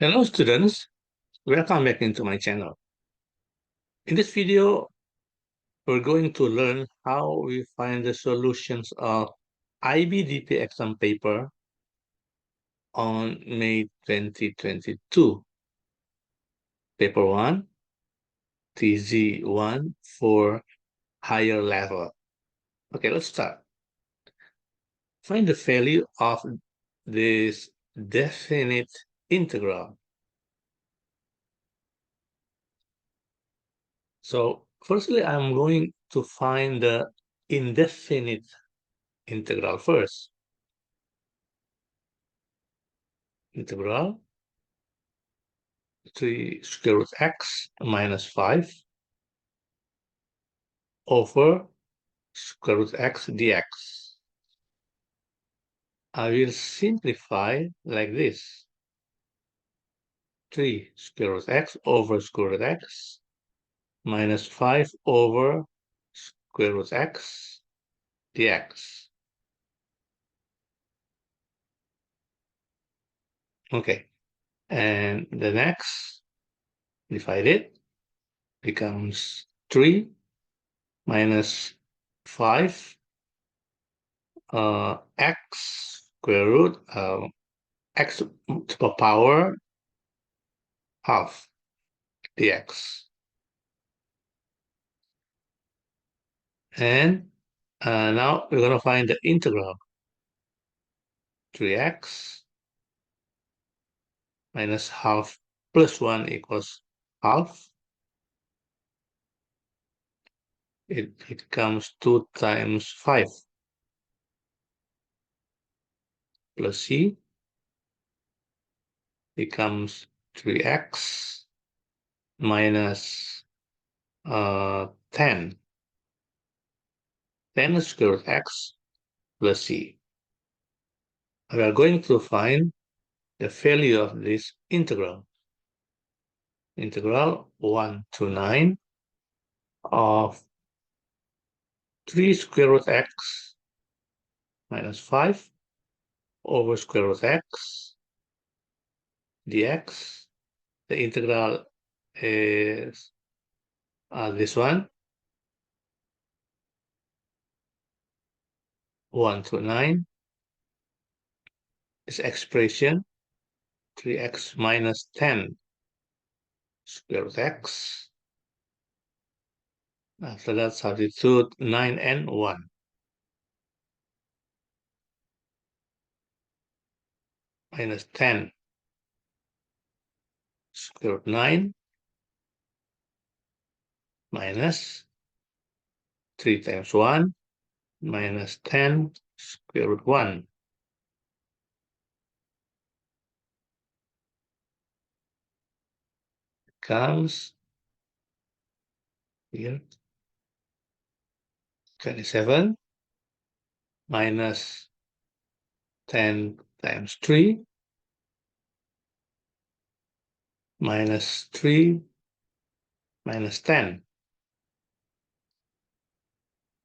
Hello students, welcome back into my channel. In this video, we're going to learn how we find the solutions of IBDP exam paper on May 2022. Paper 1, TZ1 for higher level. Okay, let's start. Find the value of this definite integral. So firstly, I'm going to find the indefinite integral first. Integral 3 square root x minus 5 over square root x dx. I will simplify like this. 3 square root x over square root x minus 5 over square root x dx. Okay, and the next divided becomes 3 minus 5 x square root x to the power half dx. And now we're going to find the integral. 3x minus half plus 1 equals half. It becomes 2 times 5 plus c becomes 3x minus 10. 10 square root x plus c. We are going to find the value of this integral. Integral 1 to 9 of 3 square root x minus 5 over square root x dx. The integral is this one, 1 to 9. This expression, 3x minus 10 square root x. After that, substitute 9 and 1. Minus 10 square root 9 minus 3 times 1 minus 10 square root 1. Comes here 27 minus 10 times 3 minus 3 minus 10.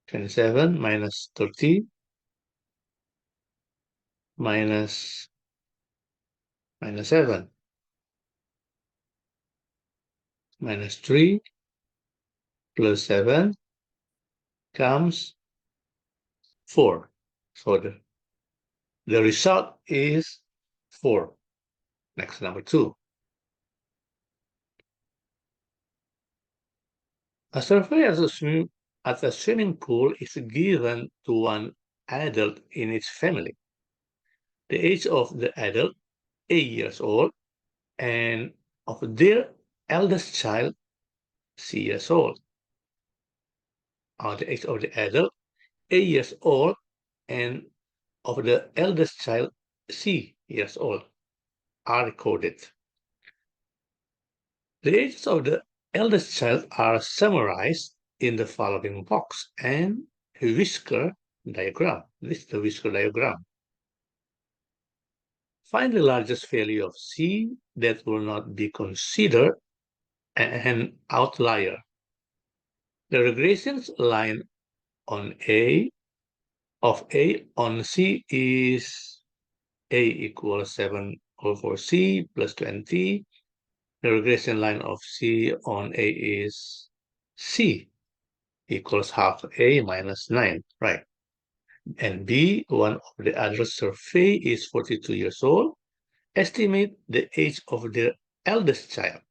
27 minus 30 minus 7 minus 3 plus 7 comes 4. So the result is 4. Next, number 2. A survey at a swimming pool is given to one adult in its family. The age of the adult, 8 years old, and of their eldest child, 6 years old. The age of the adult, 8 years old, and of the eldest child, 6 years old, are recorded. The ages of the eldest child are summarized in the following box and whisker diagram. This is the whisker diagram. Find the largest value of C that will not be considered an outlier. The regression line on A of A on C is A equals 7 over 4c plus 20. The regression line of C on A is C equals half A minus 9, right? And B, one of the adults survey is 42 years old. Estimate the age of the eldest child.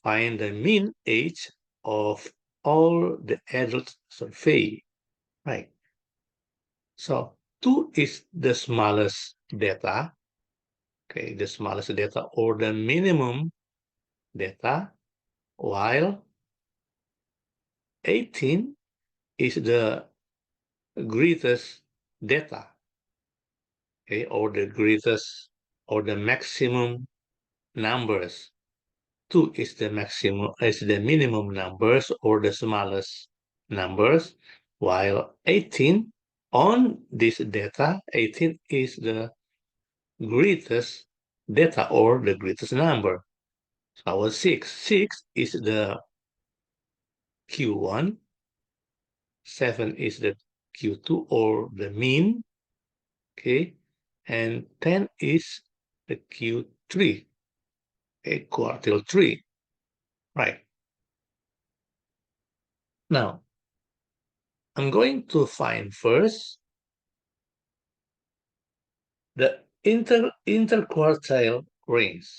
Find the mean age of all the adults surveyed, right? So 2 is the smallest data, okay, the smallest data or the minimum data, while 18 is the greatest data, okay, or the greatest or the maximum numbers. 2 is the maximum, is the minimum numbers or the smallest numbers, while 18 on this data, 18 is the greatest data or the greatest number. So our 6 is the Q1, 7 is the Q2 or the mean, okay, and 10 is the Q3, okay, quartile 3, right? Now, I'm going to find first the interquartile range,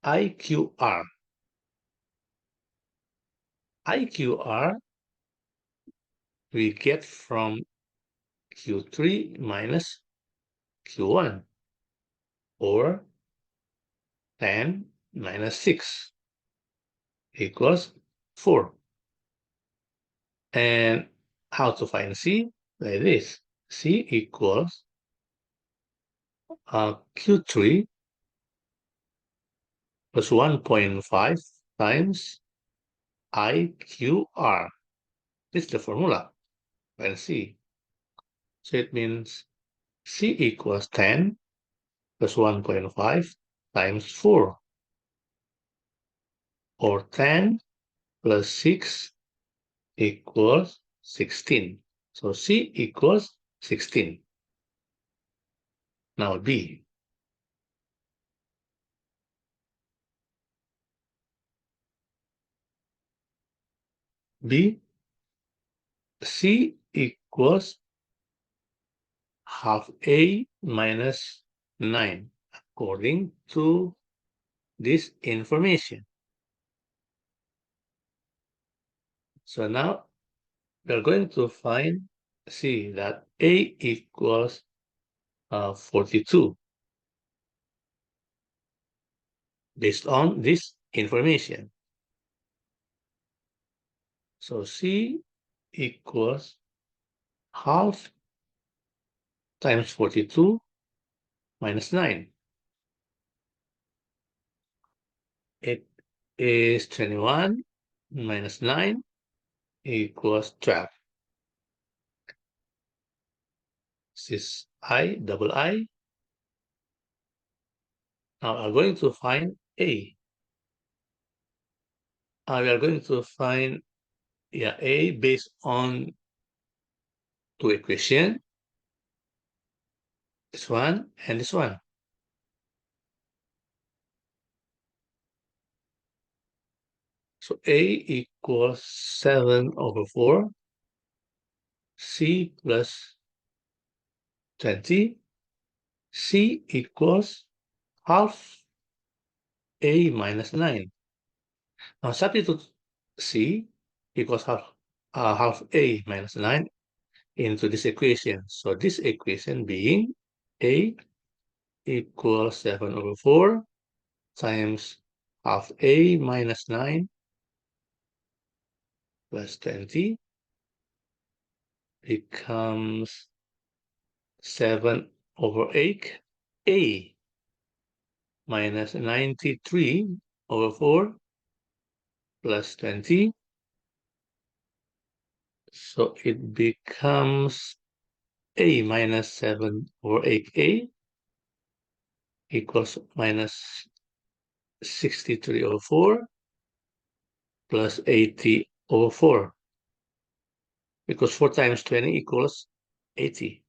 IQR. IQR we get from Q3 minus Q1, or 10 minus 6 equals 4. And how to find C? Like this. C equals Q3 plus 1.5 times IQR. This is the formula. Find C. So it means C equals 10 plus 1.5 times 4, or 10 plus 6 equals 16. So C equals 16. Now B. B, C equals half A minus 9, according to this information. So now we're going to find C, that A equals 42 based on this information. So C equals half times 42 minus 9. It is 21 minus 9 equals 12. This is I, double I. Now I'm going to find A. We are going to find A based on two equations, this one and this one. So A equals 7 over 4, C plus 20, C equals half A minus 9. Now substitute C equals half A minus 9 into this equation. So this equation being A equals 7 over 4 times half A minus 9 plus 20 becomes 7 over 8 A minus 93 over 4 plus 20. So it becomes A minus 7 over 8A equals minus 63 over 4 plus 80 over 4, because 4 times 20 equals 80.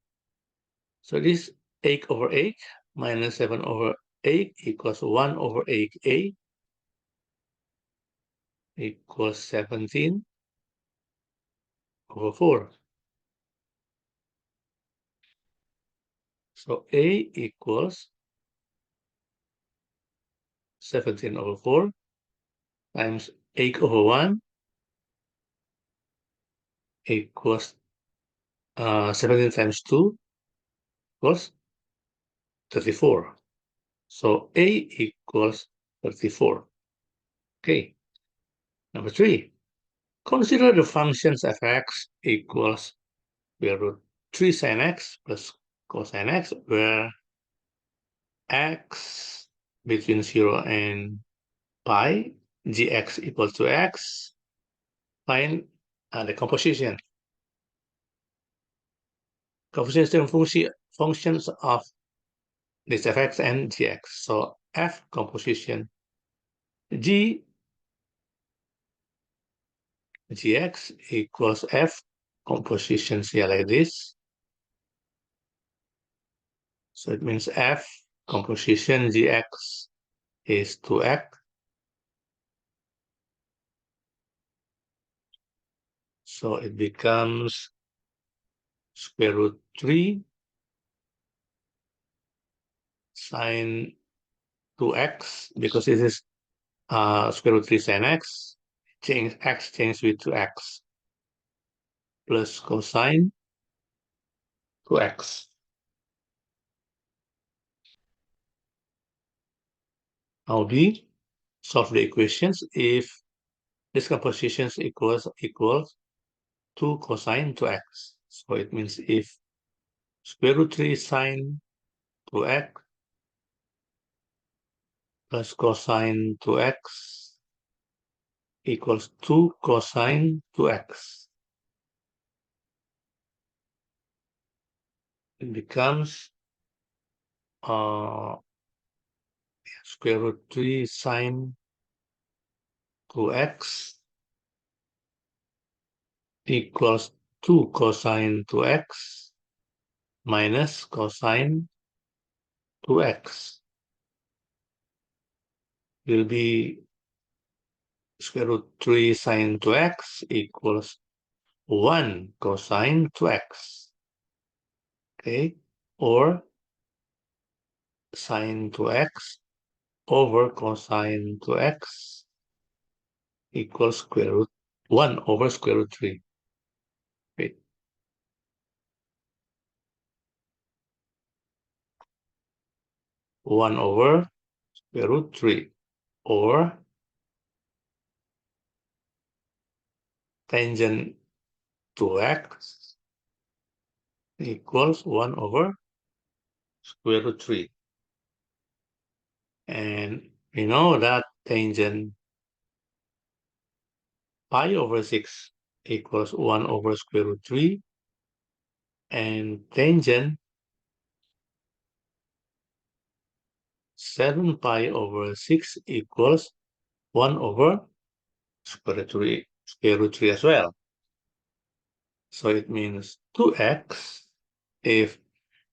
So this 8 over 8 minus 7 over 8 equals 1 over 8a equals 17 over 4. So a equals 17 over 4 times 8 over 1 equals 17 times 2 equals 34. So a equals 34. Okay. Number 3. Consider the functions f(x) equals square root 3 sin x plus cosine x, where x between 0 and pi, gx equals to x. Find the composition functions of this fx and gx. So f composition g gx equals f composition here like this. So it means f composition gx is 2x. So it becomes square root 3 sine 2x, because this is square root 3 sin x. Change with 2x plus cosine 2x. Now B, solve the equations if this composition equals 2 cosine 2x. So it means if square root 3 sine 2x plus cosine 2x equals 2 cosine 2x. It becomes square root 3 sine 2x equals 2 cosine 2x minus cosine 2x will be square root 3 sine 2x equals 1 cosine 2x. Okay, or sine 2x over cosine 2x equals square root 1 over square root 3. Wait. 1 over square root 3, or tangent 2x equals 1 over square root 3. And we know that tangent pi over 6 equals 1 over square root 3, and tangent 7 pi over 6 equals 1 over square root 3 as well. So it means 2x if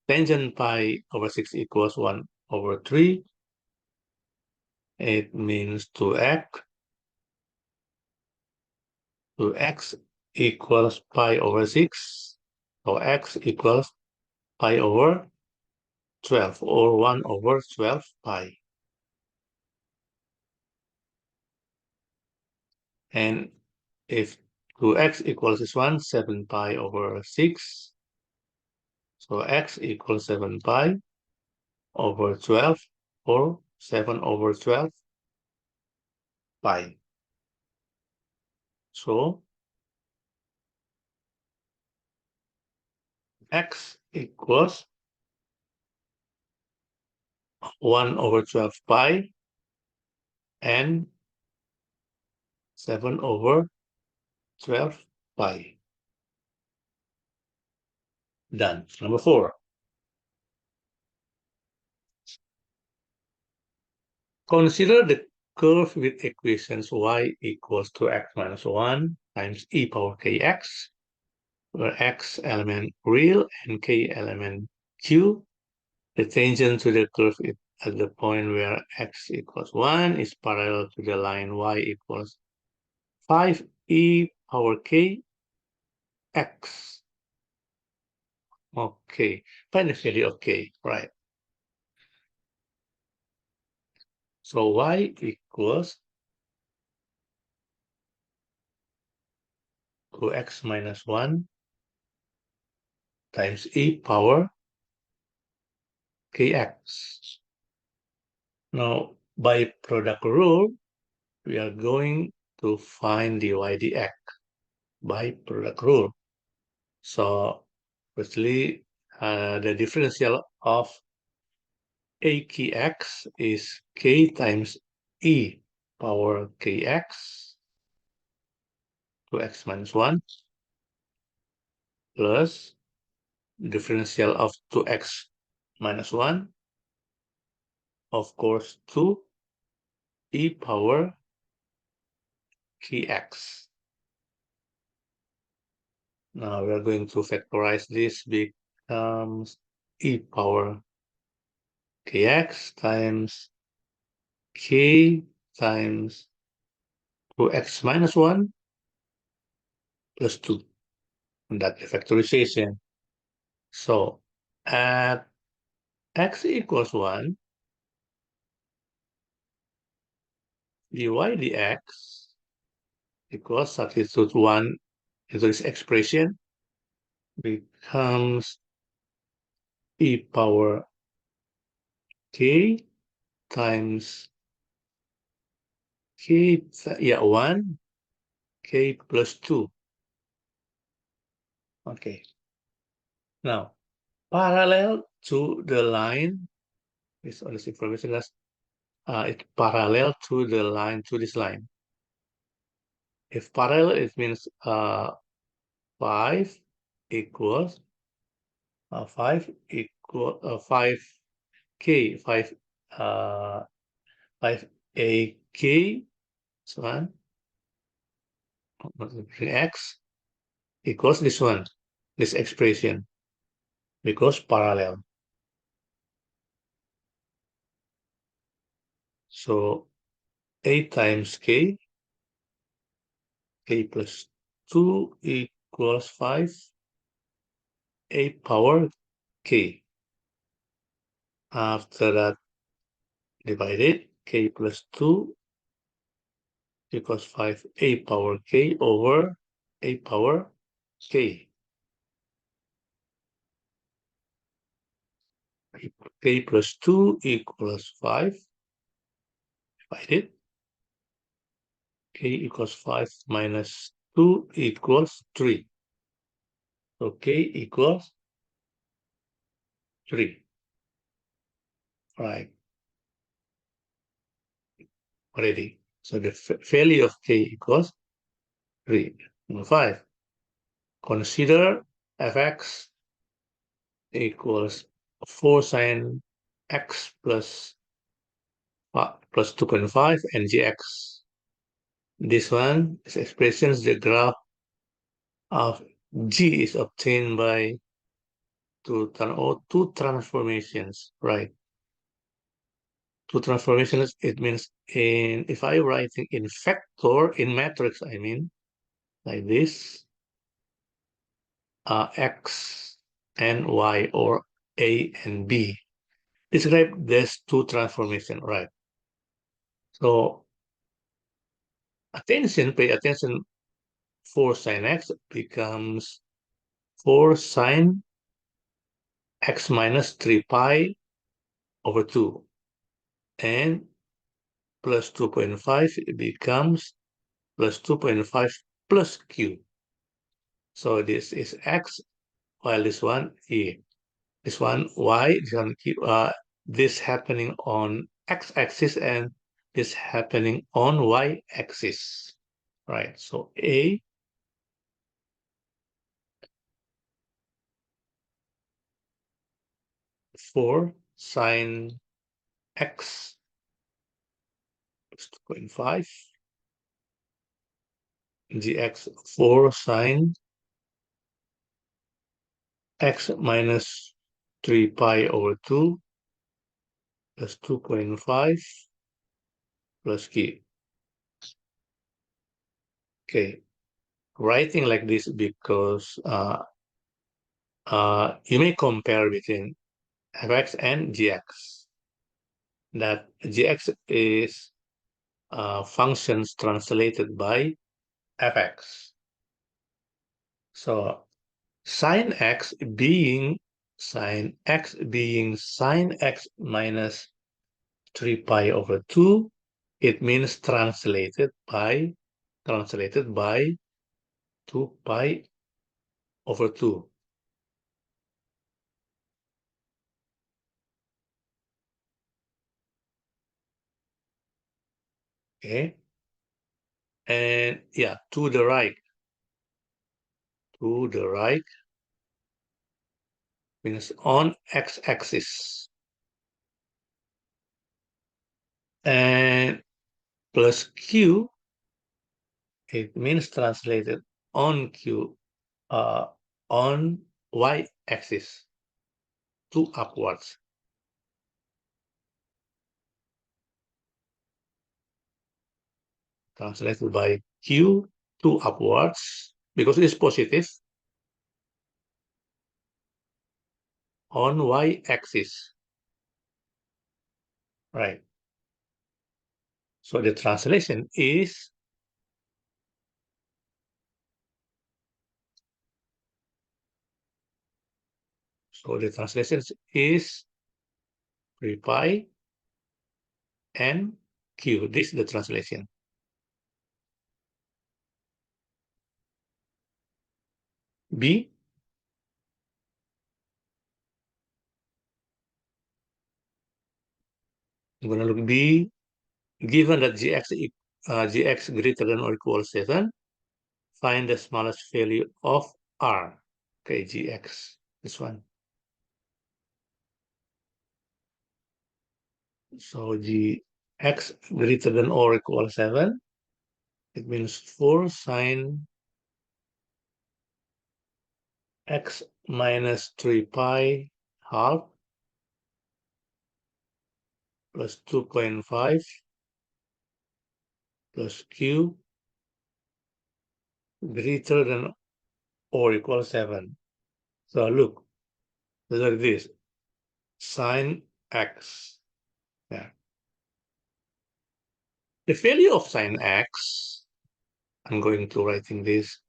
tangent pi over 6 equals 1 over 3. It means 2x equals pi over 6. So x equals pi over 12, or 1 over 12 pi. And if 2x equals this one, 7 pi over 6. So x equals 7 pi over 12, or 7 over 12 pi. So x equals 1 over 12 pi and 7 over 12 pi. Done. Number 4. Consider the curve with equations y equals to x minus 1 times e power kx, where x element real and k element q, The tangent to the curve is at the point where x equals 1 is parallel to the line y equals 5e power k x. Okay, find the value of k, right? So y equals to x minus 1 times e power kx. Now, by product rule, we are going to find dy dx by product rule. So, firstly, the differential of a kx is k times e power kx to x minus 1 plus differential of 2x minus 1, of course, 2 e power kx. Now we are going to factorize this, becomes e power kx times k times 2x minus 1 plus 2. And that's the factorization. So at x equals 1, dy dx equals substitute 1 into this expression becomes e power k times k, 1, k plus 2. Okay. Now, parallel to the line, this all this information is it's parallel to the line, to this line. If parallel, it means 5 equals 5 equal 5k 5 a k so on x equals this one, this expression, because parallel. So a times k plus 2 equals 5 a power k. After that, divided k plus 2 equals 5 a power k over a power k. K plus 2 equals 5 divided k equals 5 minus 2 equals 3. So k equals 3. Right. Already. So the value of k equals 3. Number 5. Consider fx equals 4 sine x plus 2.5 and gx. This one is expressions the graph of g is obtained by two transformations, right? Two transformations, it means if I write in factor, in matrix, I mean, like this, x and y, or a and b. Describe these two transformation, right? So pay attention, 4 sine x becomes 4 sine x minus 3 pi over 2. And plus 2.5 it becomes plus 2.5 plus q. So this is x, while this one e. This one y, this one q. This happening on x-axis and this happening on y-axis. Right, so a 4 sine x plus 2.5 gx 4 sine x minus 3 pi over 2 plus 2.5 plus q. Okay, writing like this because you may compare between fx and gx. That gx is functions translated by fx. So sine x being sine x minus 3 pi over 2, it means translated by 2 pi over 2. Okay, and yeah, to the right means on x-axis, and plus q, it means translated on q, on y-axis, to upwards. Translated by q to upwards because it's positive on y-axis, right? So the translation is So the translation is 3 pi and q. This is the translation. B, I'm going to look B, given that gx greater than or equal 7, find the smallest value of r. Okay, gx, this one. So gx greater than or equal 7, it means 4 sine x minus 3 pi half plus 2.5 plus q greater than or equal 7. So look like this, sine x. Yeah. The value of sine x, I'm going to writing this,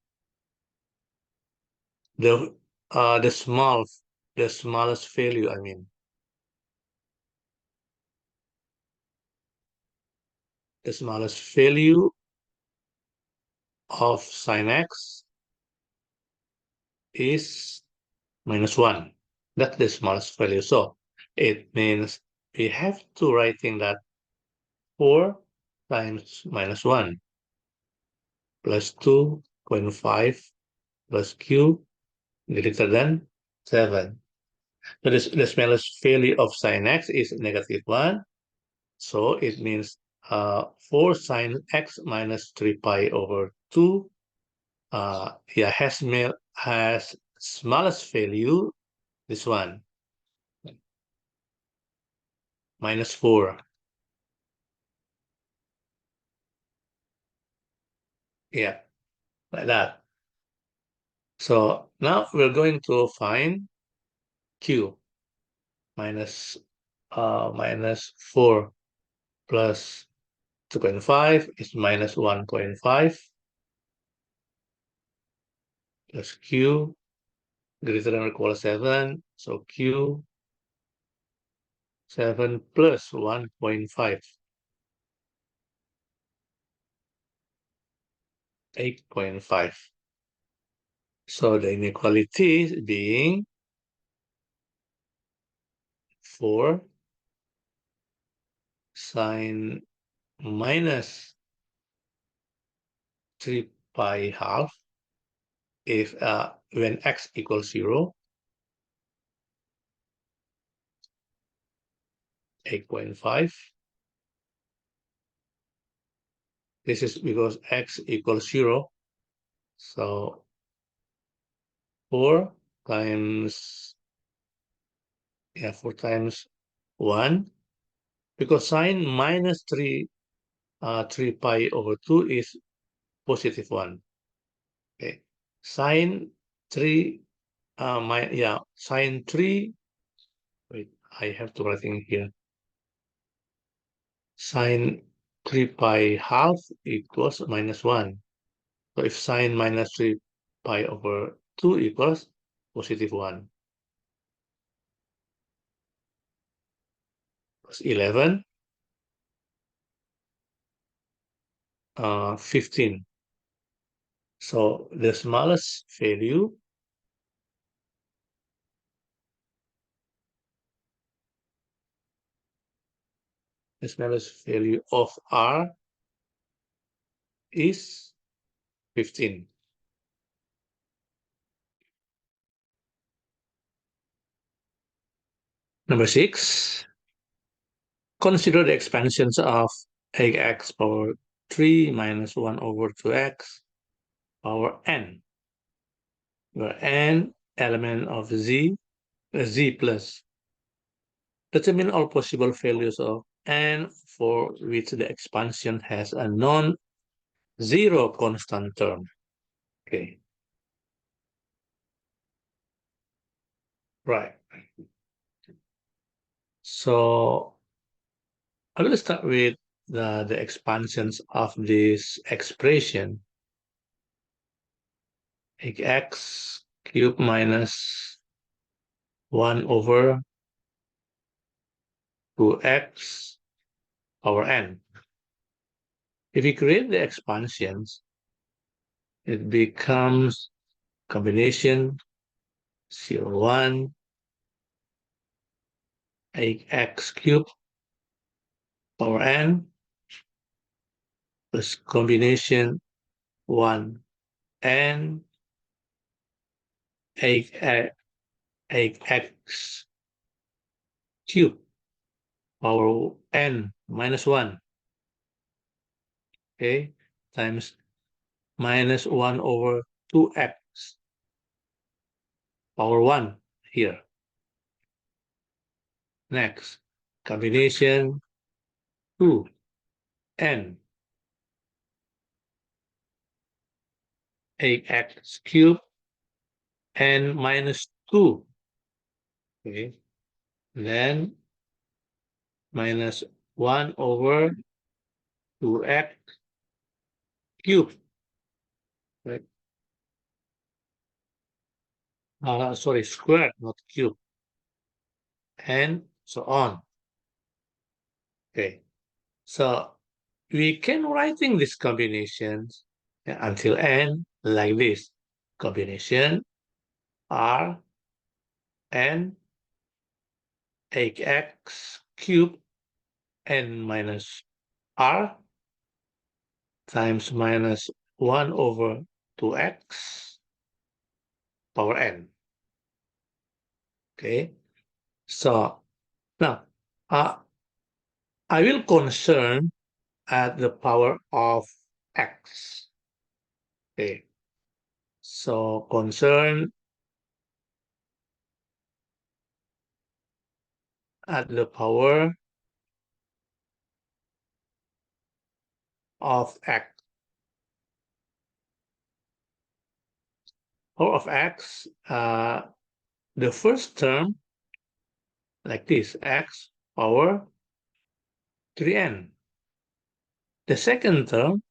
the uh, the small the smallest value, I mean, the smallest value of sine x is -1. That's the smallest value. So it means we have to writing that 4 times -1 plus 2.5 plus q greater than 7. So the smallest value of sine x is -1. So it means 4 sine x minus 3 pi over 2 yeah, has smallest value, this one, -4. Yeah, like that. So now we're going to find q, minus -4 plus 2.5 is -1.5 plus q greater than or equal to 7. So q 7 plus 1.5, 8.5. So the inequality being 4 sine minus 3 pi half if when x equals 0, 8.5. This is because x equals 0. So 4 times 4 times 1 because sine minus 3 pi over 2 is positive 1. Okay. Sine 3, sine 3, wait, I have to write in here. Sine 3 pi half equals minus 1. So if sine minus 3 pi over 2 equals positive 1. Plus 11, 15. So the smallest value of R is 15. Number 6, consider the expansions of x power 3 minus 1 over 2x power n, where n element of z plus. Determine all possible values of n for which the expansion has a non-zero constant term. Okay, right. So I will start with the expansions of this expression, x cubed minus 1 over 2x power n. If we create the expansions, it becomes combination 0, 1, x cubed power n plus combination 1 n x cubed power n minus 1, okay, times minus 1 over 2x power 1 here. Next, combination 2 n x cubed n minus 2, okay, then minus 1 over 2x cubed, right? Sorry, squared, not cubed, and so on. Okay, so we can writing these combinations until n like this. Combination r n x cubed n minus r times minus 1 over 2x power n. Okay, so now I will concern at the power of x. Okay, so concern at the power of x. Power of x, the first term like this, x power 3n. The second term,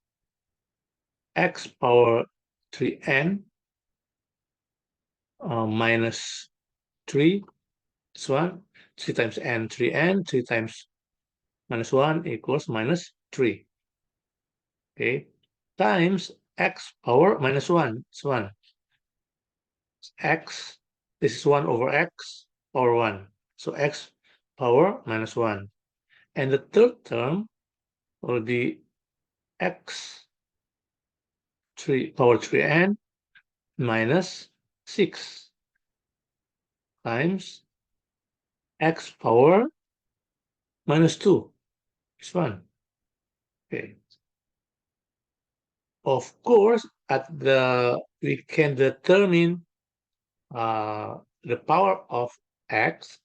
x power 3n minus 3, this one, 3 times n, 3n, 3 times minus 1 equals minus 3. Okay, times x power minus 1, it's 1. X, this is 1 over x power 1. So x power minus 1. And the third term will be x 3 power 3n minus 6 times x power minus 2 is 1. Okay. Of course, we can determine the power of x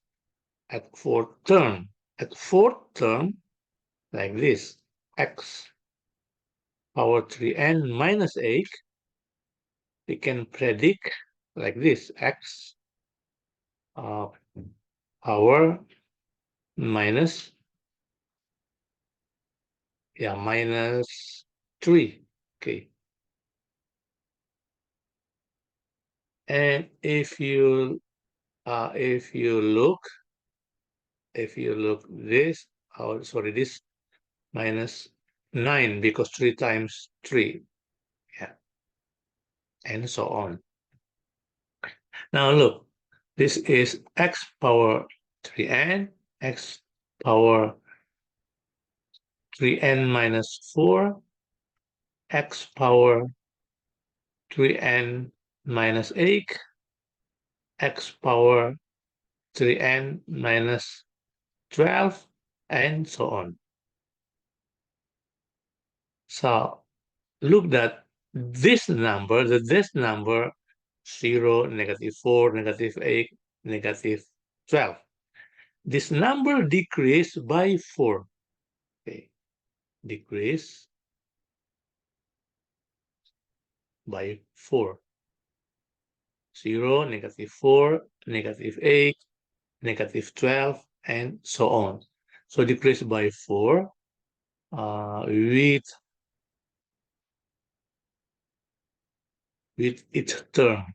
at fourth term. at fourth term, like this, x power 3n minus 8, we can predict like this, x power minus, minus 3. Okay. And if you look this, this minus 9, because 3 times 3, and so on. Now look, this is x power 3n, x power 3n minus 4, x power 3n minus 8, x power 3n minus 12, and so on. So look at this number, 0, -4, -8, -12. This number decreased by 4. Okay, decrease by 4. 0, -4, -8, -12, and so on. So decrease by 4 with each term.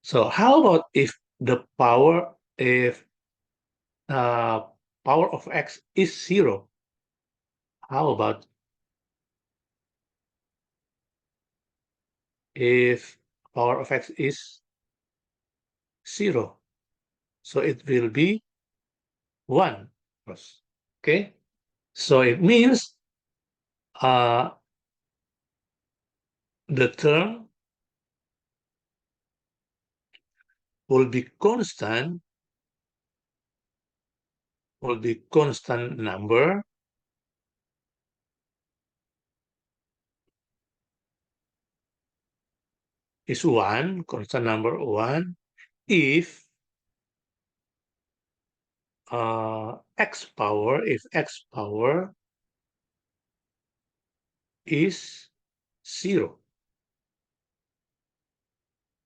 So how about if the power of x is 0? How about if power of x is 0? So it will be 1. Okay? So it means the term will be constant number is 1, constant number 1, if x power is 0.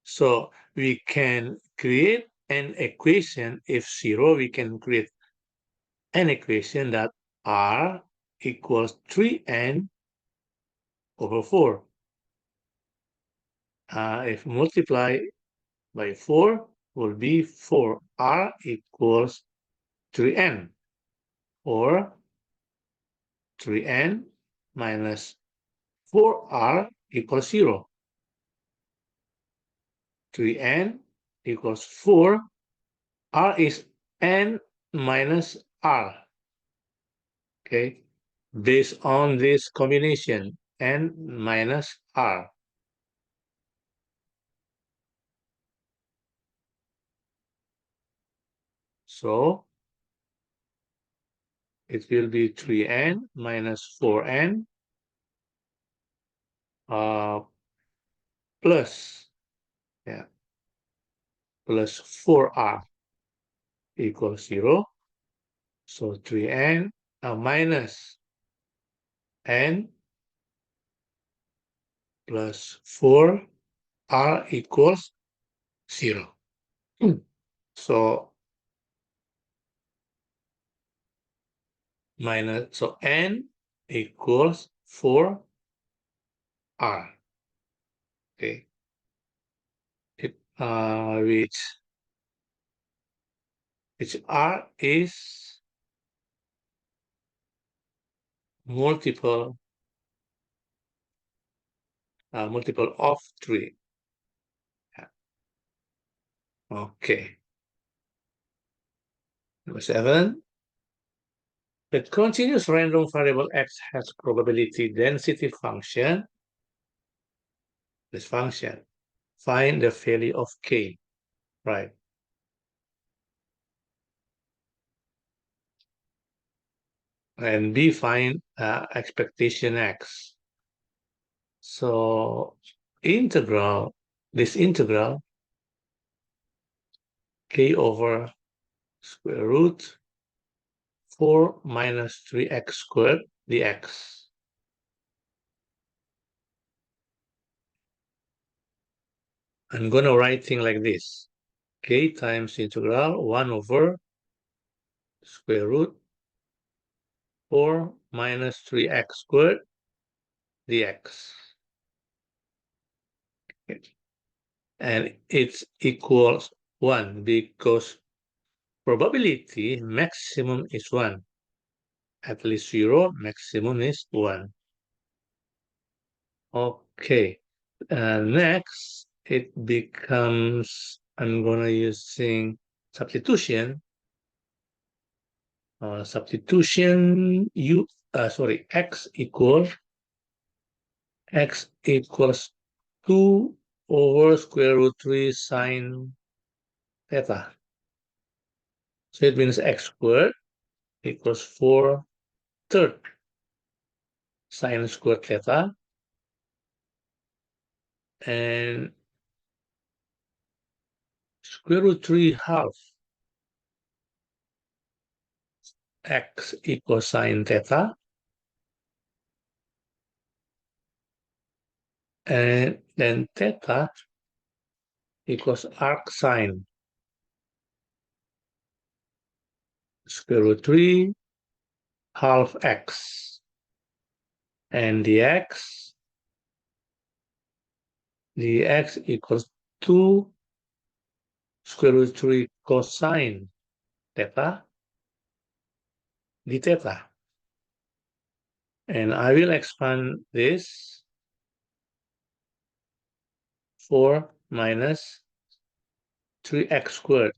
So we can create an equation. If 0, we can create an equation that r equals 3n over 4. If multiply by 4, will be 4. R equals 3n, or 3n minus 4r equals 0. 3n equals 4. R is n minus r. Okay, based on this combination, n minus r. So it will be 3n minus 4n plus 4r equals 0. So 3n minus n plus 4r equals 0. So n equals 4r. Okay, which r is multiple of 3. Okay. Number 7. The continuous random variable x has probability density function. This function. Find the value of k. Right. And B, find expectation x. So this integral k over square root 4 minus 3x squared dx. I'm going to write things like this. K times integral 1 over square root 4 minus 3x squared dx. And it's equals 1 because probability maximum is 1. At least 0, maximum is 1. Okay. Next, it becomes, I'm going to using substitution. Substitution, x equals 2 over square root 3 sine theta. So it means x squared equals 4 third sine squared theta. And square root 3 half x equals sine theta. And then theta equals arc sine square root 3 half x. And dx equals 2 square root 3 cosine theta d theta. And I will expand this 4 minus 3x squared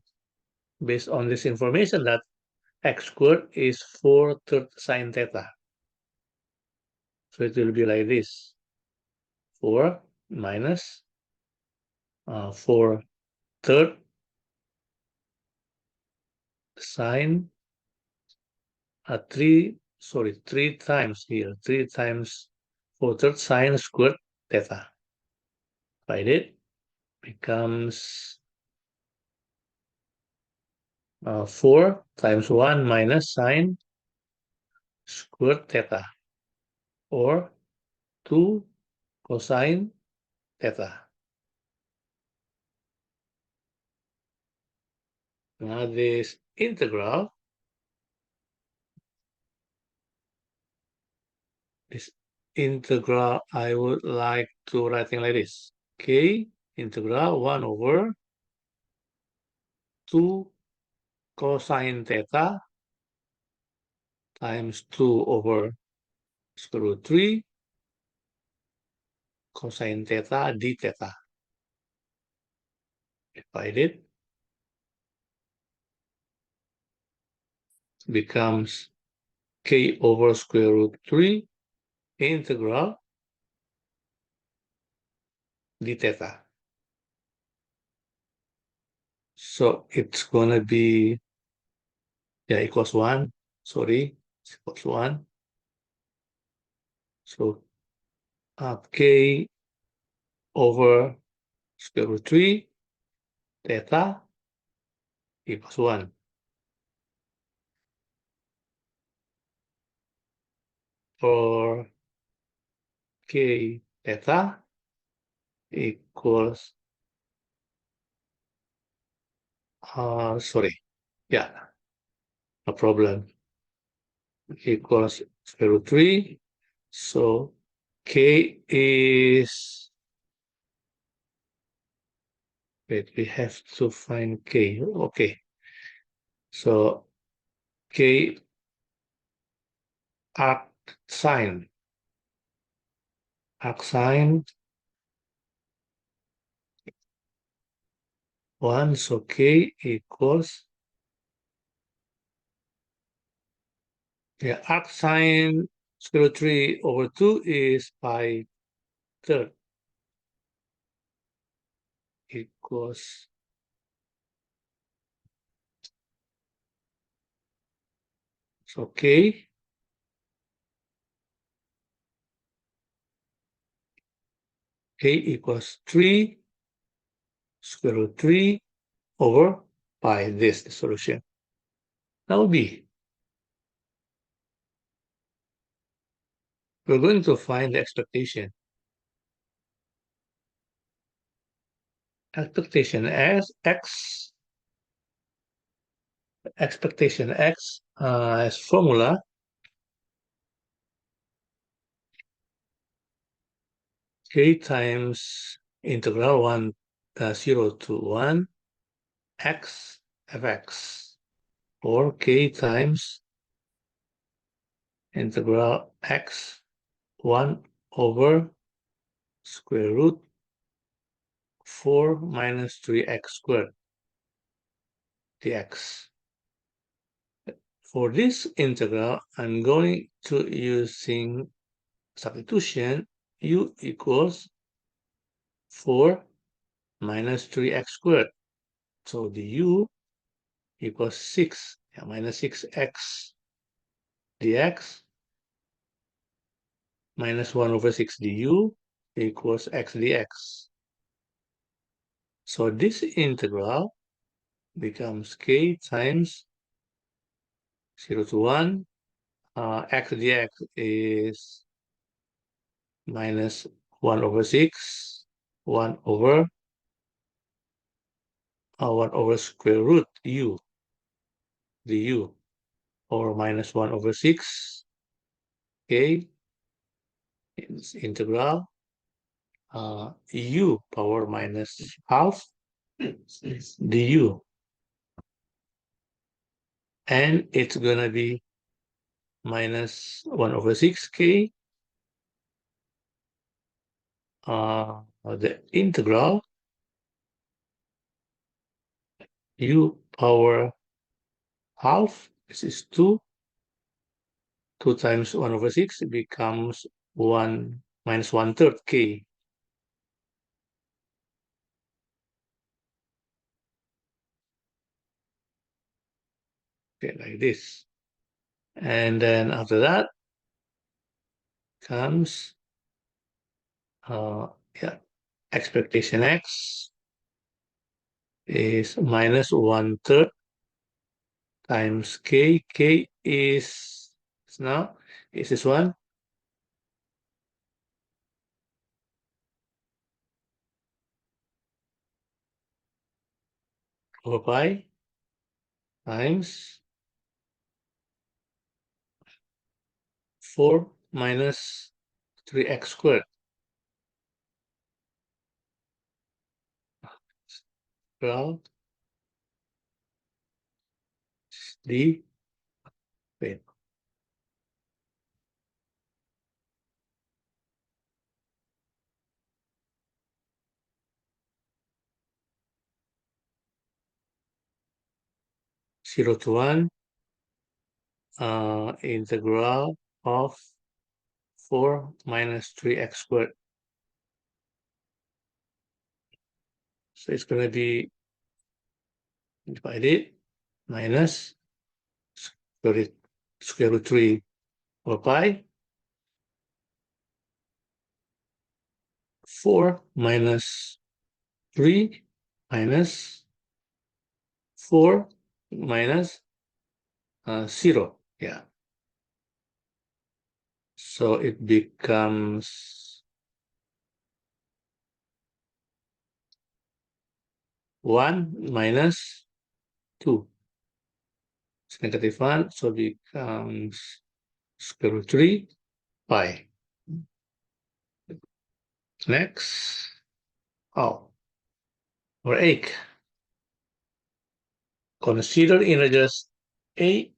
based on this information that x squared is 4 third sine theta. So it will be like this. 4 minus 4 third sine 3 times here, 3 times 4 third sine squared theta. Divide it becomes 4 times 1 minus sine squared theta or 2 cosine theta. Now this integral I would like to write it like this. K integral 1 over 2 cosine theta times 2 over square root 3 cosine theta d theta. Divide it becomes k over square root 3 integral d theta. So it's gonna be, yeah, equals 1. Sorry, it's equals 1. So k over square root 3 theta equals 1. For k theta equals, sorry, yeah, no problem, equals square root 3. So k is, wait, we have to find k. Okay, so k arc sine 1, so k equals, yeah, arc sine square root 3 over 2 is pi third equals, so k equals 3 square root 3 over pi, this is the solution. Now B. We're going to find the expectation. Expectation as X. Expectation X as formula K times integral 0 to 1 x fx, or K times integral x 1 over square root 4 minus 3x squared dx. For this integral, I'm going to using substitution. U equals 4 minus 3x squared. So the u equals 6, minus 6x dx minus 1 over 6 du equals x dx. So this integral becomes k times 0 to 1. X dx is minus 1 over 6, 1 over 1 over square root u du, or minus 1 over 6 k is integral u power minus half du, and it's gonna be minus 1 over 6k, the integral u power half, this is 2 times 1 over 6 becomes 1 minus 1/3 k. Okay, like this. And then after that comes yeah, expectation x is minus 1/3 times k. K is now is this one over pi times 4 minus 3x squared. Well, d wait, 0 to 1 integral of 4 minus 3x squared. So it's going to be divided minus square root 3 over pi. 4 minus 3 minus 4 minus 0. Yeah. So it becomes 1 minus 2. It's negative 1, so it becomes square root 3 pi. Next, or 8. Consider integers a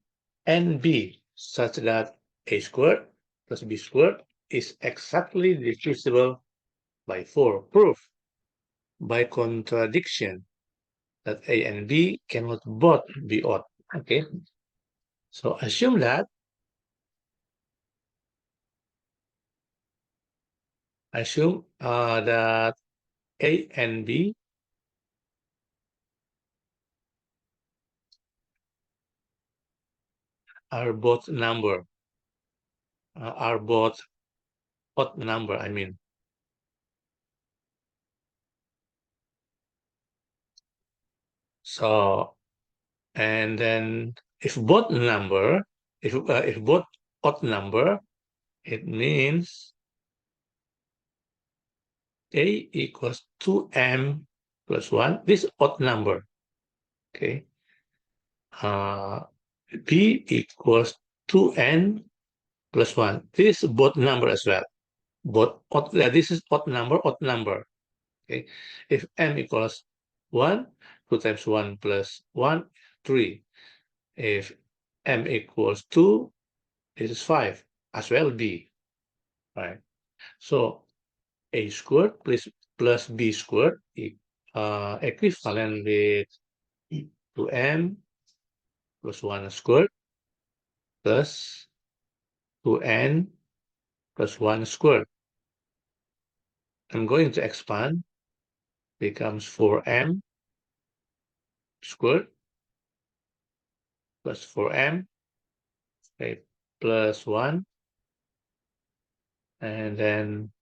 and b such that a squared plus b squared is exactly divisible by 4. Proof by contradiction that a and b cannot both be odd. Okay, so assume that that a and b are both odd number, I mean. So, and then If both number, if both odd number, it means A equals 2m plus 1. This odd number, okay? B equals 2n plus 1. This is both number as well. Both odd, this is odd number. Okay. If m equals 1, 2 times 1 plus 1, 3. If m equals 2, this is 5. As well B. Right. So a squared plus b squared equivalent with 2m plus 1 squared plus 2n plus 1 squared. I'm going to expand, becomes 4m squared plus 4m, okay, plus 1, and then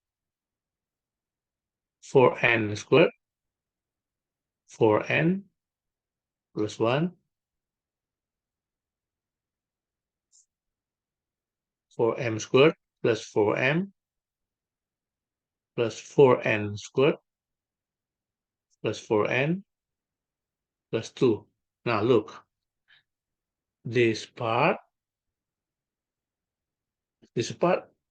4n squared, 4n plus 1, 4m squared plus 4m plus 4n squared plus 4n plus 2. Now look, this part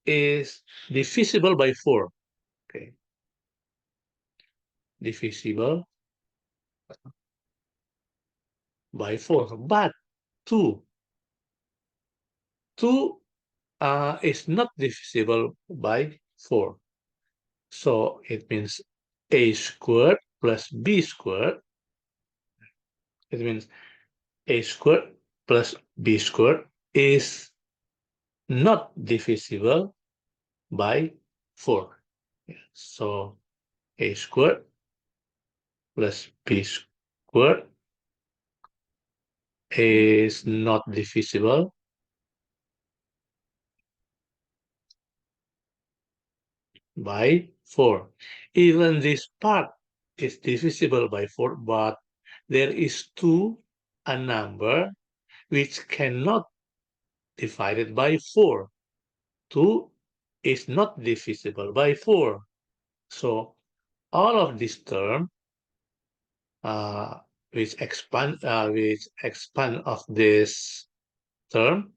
is divisible by 4. Okay, divisible by 4, but 2 is not divisible by 4. So it means a squared plus b squared. It means a squared plus b squared is not divisible by 4. So a squared plus b squared is not divisible by 4. Even this part is divisible by 4, but there is a number which cannot divide it by 4. 2 is not divisible by 4. So all of this term which expand of this term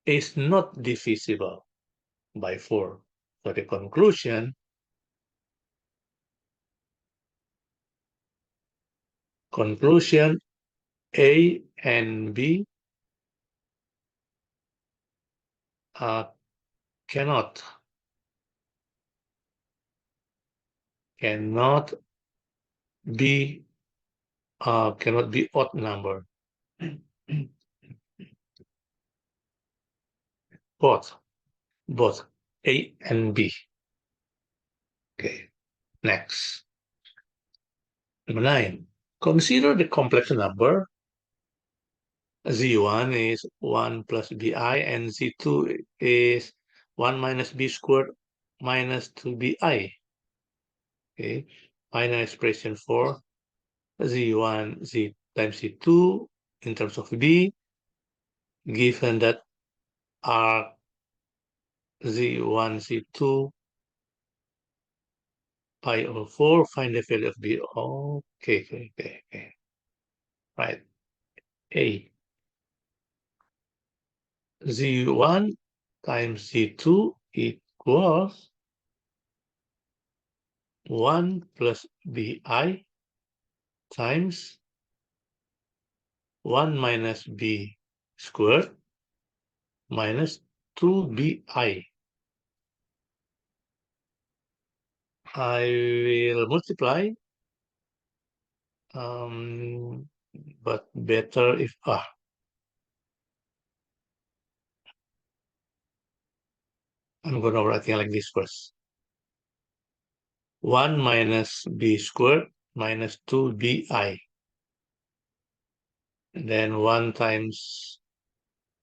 is not divisible by 4. So the conclusion A and B uh, cannot be odd number. both A and B. Okay, next. Number 9. Consider the complex number. Z1 is 1 plus BI and Z2 is 1 minus B squared minus 2BI. Okay, final expression for Z1 Z times Z2 in terms of B, given that R Z1 Z2 pi over 4, find the value of B. Okay. Right. A. Z1 times Z2 equals 1 plus BI times 1 minus B squared minus 2BI. I will multiply, but better if I'm going to write it like this first. 1 minus B squared minus 2BI. And then 1 times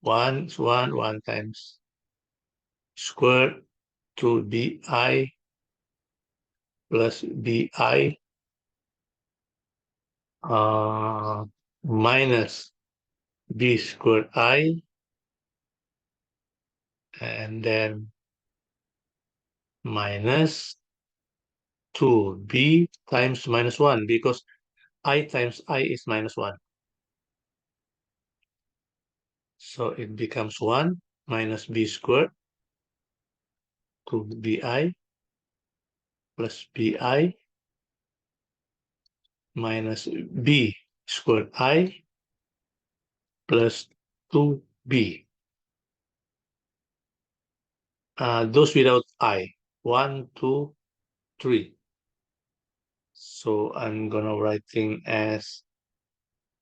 1 is 1 times squared 2BI plus BI minus b squared I, and then minus 2b times minus 1, because I times I is minus 1. So it becomes 1 minus b squared to bi plus bi minus b squared I plus 2b. Those without I. 1, 2, 3. So I'm gonna writing as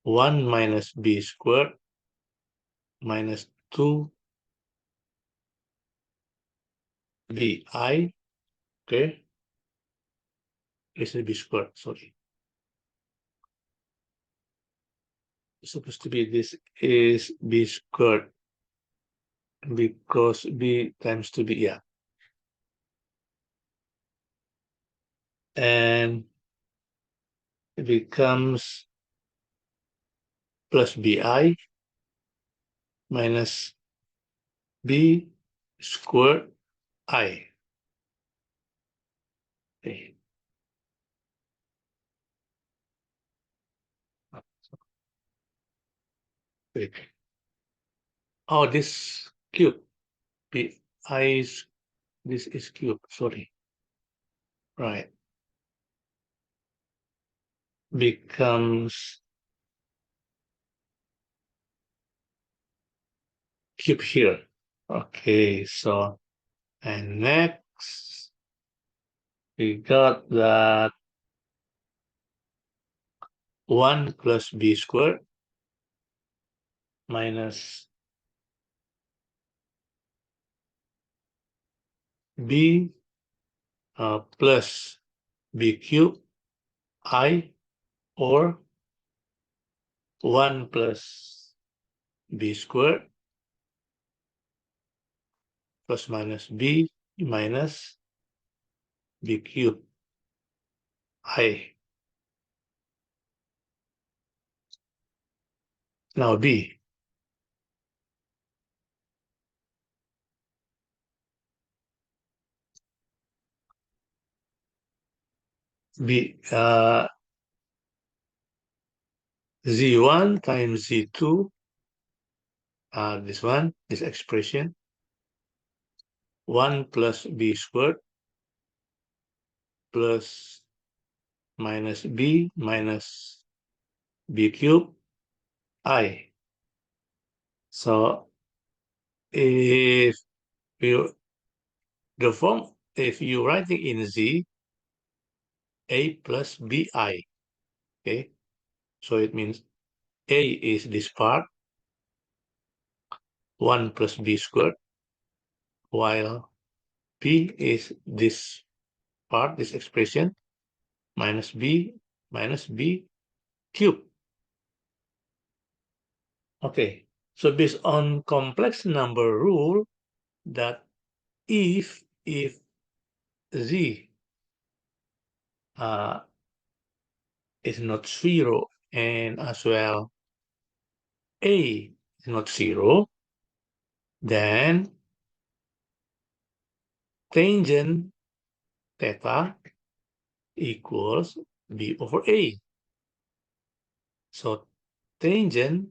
1 minus b squared minus 2bi. Okay, this is b squared, sorry. It's supposed to be this is b squared because b times 2b, yeah. And it becomes plus bi minus b squared I. Okay. Oh, this cube. B I is, this is cube, sorry. Right. Becomes cube here. Okay, so, and next we got that 1 plus b squared minus b plus b cube I, or 1 plus b squared plus minus b minus b cube I. Now b. B z1 times z2, this expression, 1 plus b squared plus minus b minus b cube I. So if you the form, if you write it in z, a plus bi, okay, so it means a is this part, 1 plus b squared, while b is this part, this expression, minus b cube. Okay, so based on complex number rule, that if z uh, is not 0, and as well a is not 0, then tangent theta equals b over a. So tangent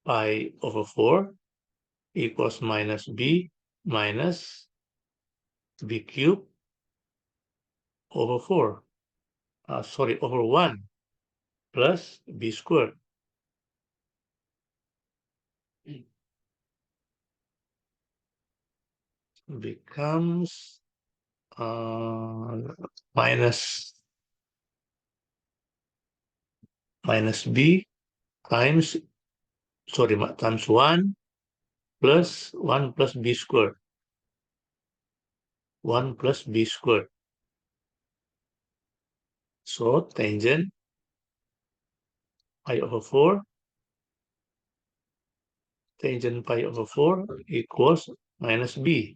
pi over 4 equals minus b minus b cube over 4. Sorry, over 1 plus b squared. Becomes minus b times, sorry, times 1 plus 1 plus b squared. 1 plus b squared. So tangent pi over 4, tangent pi over 4 equals minus b.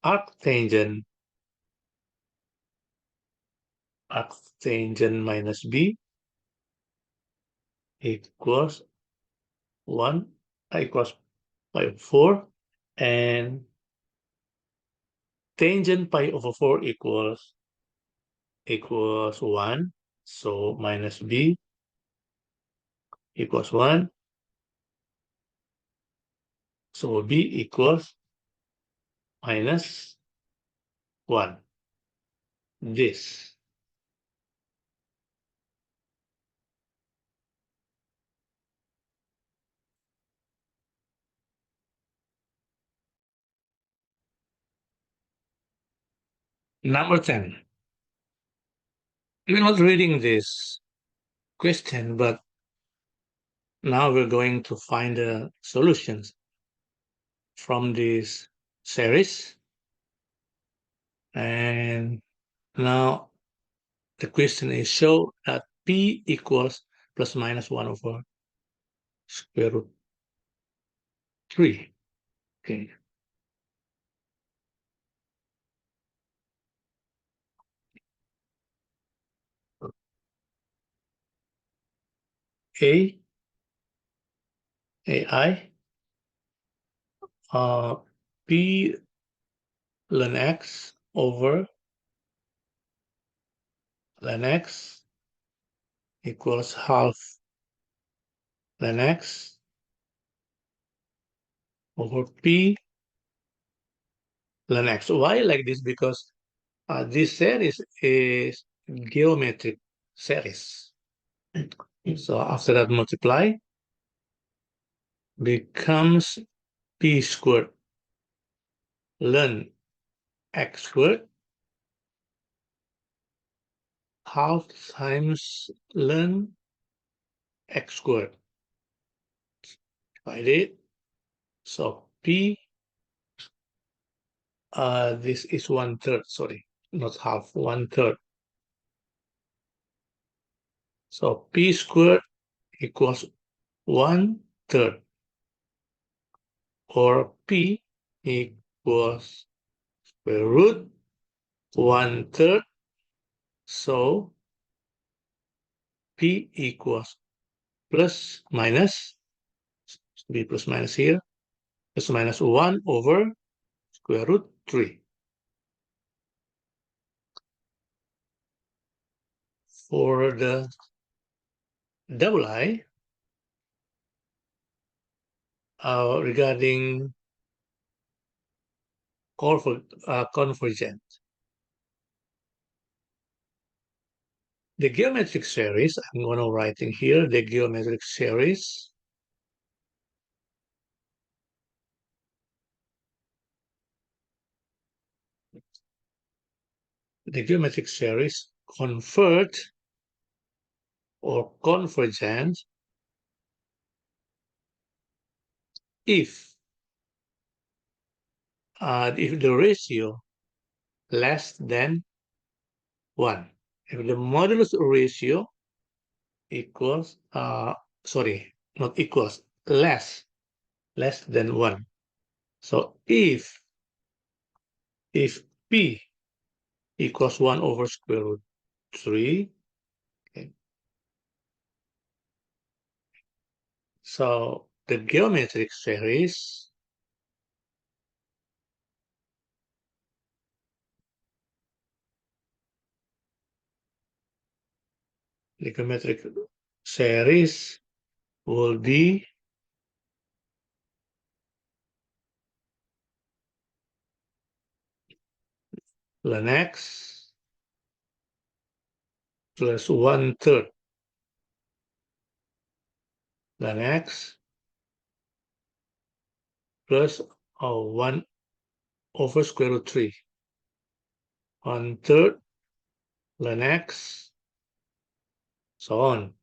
Arctangent arctangent minus b equals 1 equals pi over 4, and tangent pi over 4 equals 1. So minus b equals 1. So b equals minus 1. This. Number 10. We're not reading this question, but now we're going to find the solutions from this series. And now the question is, show that p equals plus minus 1 over square root 3. Okay. A, AI, p ln x over ln x equals half ln x over p ln x. Why like this? Because this series is geometric series. So after that multiply becomes p squared ln x squared half times ln x squared divided. So p, this is 1/3, sorry, not half, 1/3. So p squared equals 1/3, or p equals square root 1/3. So p equals plus minus, be plus minus here, plus minus 1 over square root 3. For the double I, regarding convergent, the geometric series, I'm going to write in here the geometric series convert or convergent if the ratio less than 1. If the modulus ratio equals, sorry, not equals, less than 1. So if p equals 1 over square root 3, okay, so the geometric series will be ln x plus 1/3 ln x plus 1 over square root 3, 1/3 ln x, so on.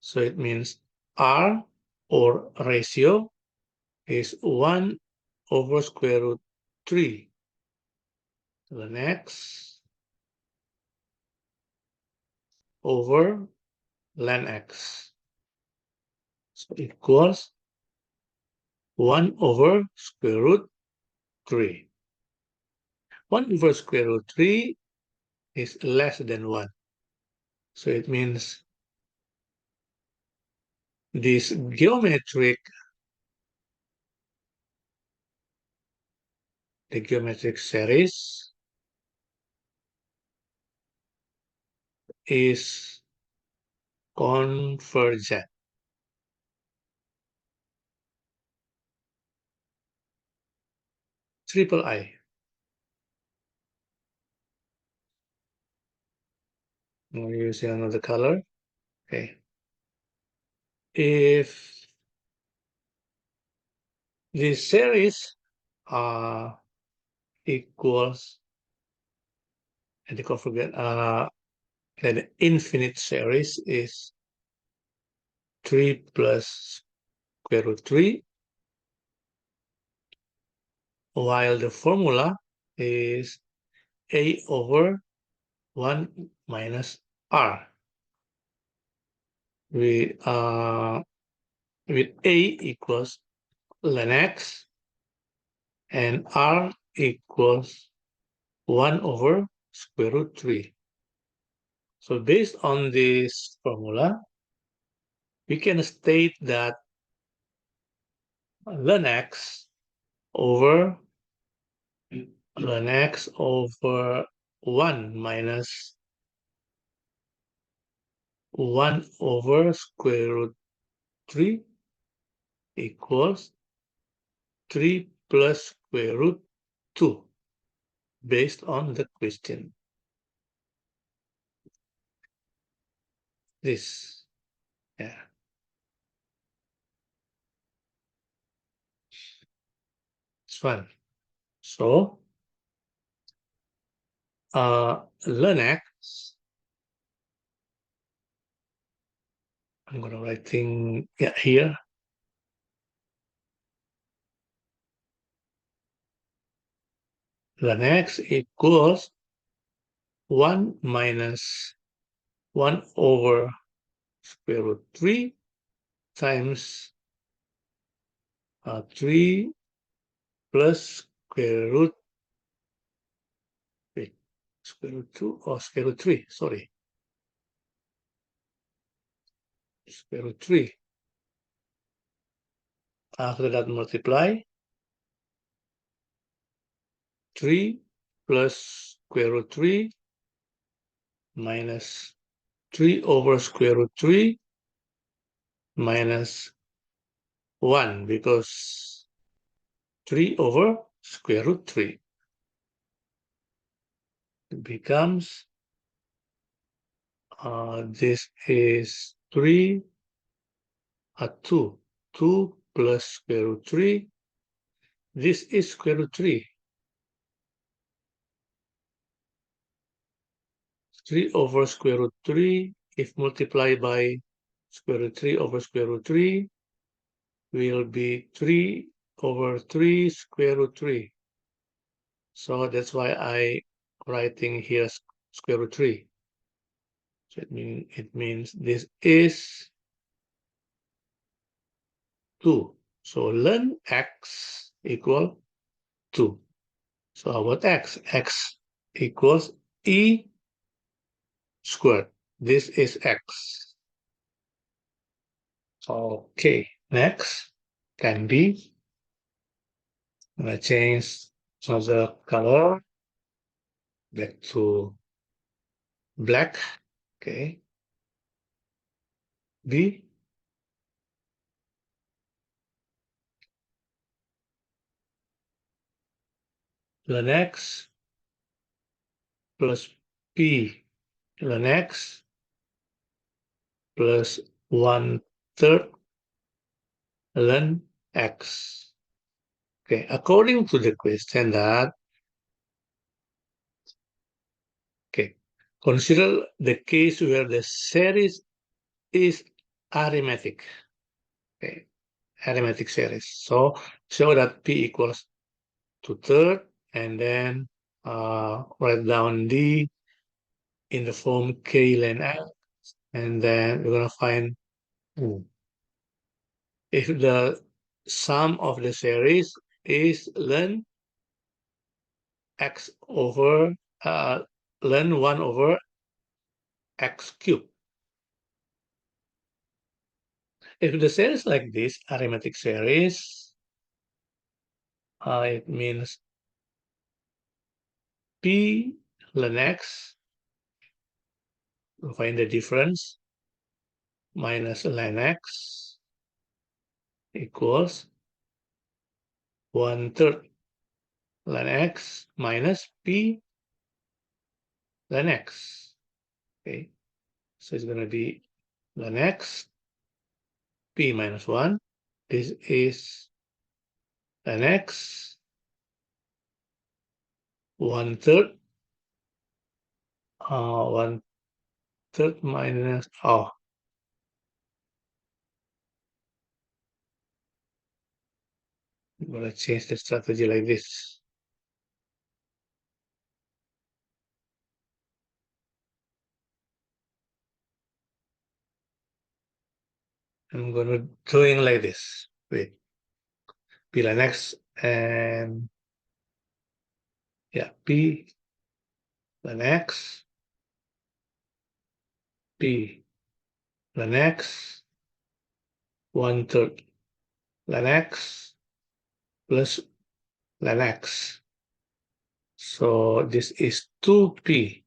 So it means r, or ratio, is 1 over square root 3 ln x over ln x. So equals 1 over square root 3. 1 over square root 3 is less than 1. So it means this geometric series is convergent. Triple I. I'm using another color. Okay. If this series equals, and the convergent, then the infinite series is 3 plus square root 3, while the formula is a over 1 minus r. With a equals ln x and r equals 1 over square root 3. So based on this formula, we can state that ln x over 1 minus 1 over square root 3 equals 3 plus square root 2 based on the question. This, yeah. It's fun. So, ln x, I'm going to write here. Ln x equals 1 minus 1 over square root 3 times 3 plus square root, wait, square root 2 or square root 3, sorry. Square root 3. After that, multiply 3 plus square root 3 minus 3 over square root 3 minus 1, because 3 over square root 3 becomes, this is 3, 2. 2 plus square root 3. This is square root 3. 3 over square root 3, if multiplied by square root 3 over square root 3, will be 3 over 3 square root 3. So that's why I writing here square root 3. So it means this is 2. So ln x equal 2. So how about x? X equals e squared. This is x. Okay, next can be, I'm gonna change another color back to black. Okay, b ln x plus p ln x plus 1/3 ln x. Okay, according to the question that, okay, consider the case where the series is arithmetic. Okay, arithmetic series. So show that p equals 2/3, and then write down d in the form k ln x, and then we're gonna find if the sum of the series is ln x over ln 1 over x cubed. If the series like this, arithmetic series, it means p ln x, we'll find the difference, minus ln x equals 1/3 ln x minus p ln x. Okay, so it's going to be ln x, p minus 1. This is ln x, 1/3, 1/3 minus, I'm going to change the strategy like this. I'm going to doing like this with p ln x and yeah, p ln x, p ln x, 1/3 ln x plus ln x. So this is 2p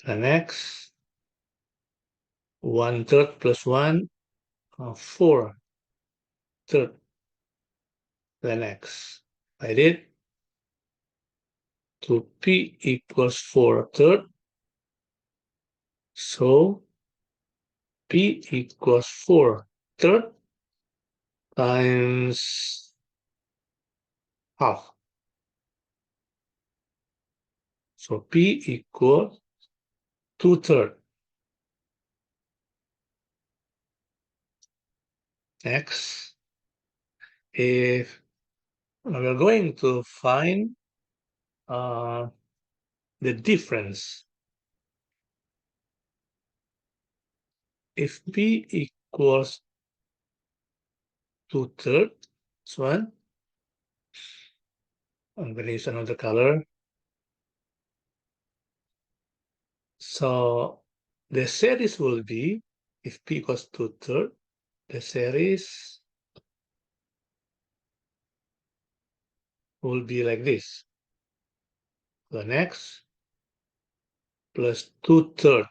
ln x, 1/3 plus 1, 4/3 ln x. I did 2p equals 4/3. So p equals 4/3 times half. So p equals 2/3 x. If we're going to find the difference, if p equals 2/3, this one, I'm going to use another color. So the series will be, if p equals 2/3, the series will be like this. The next plus 2/3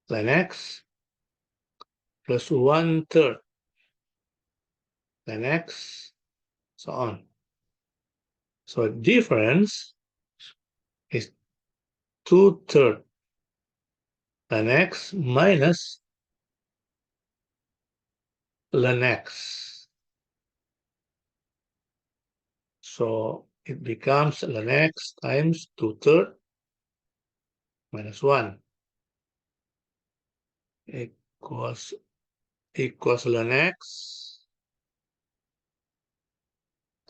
ln x plus 1/3 ln x, so on. So difference is 2/3 ln x minus ln x. So it becomes ln x times 2/3 minus 1 equals ln x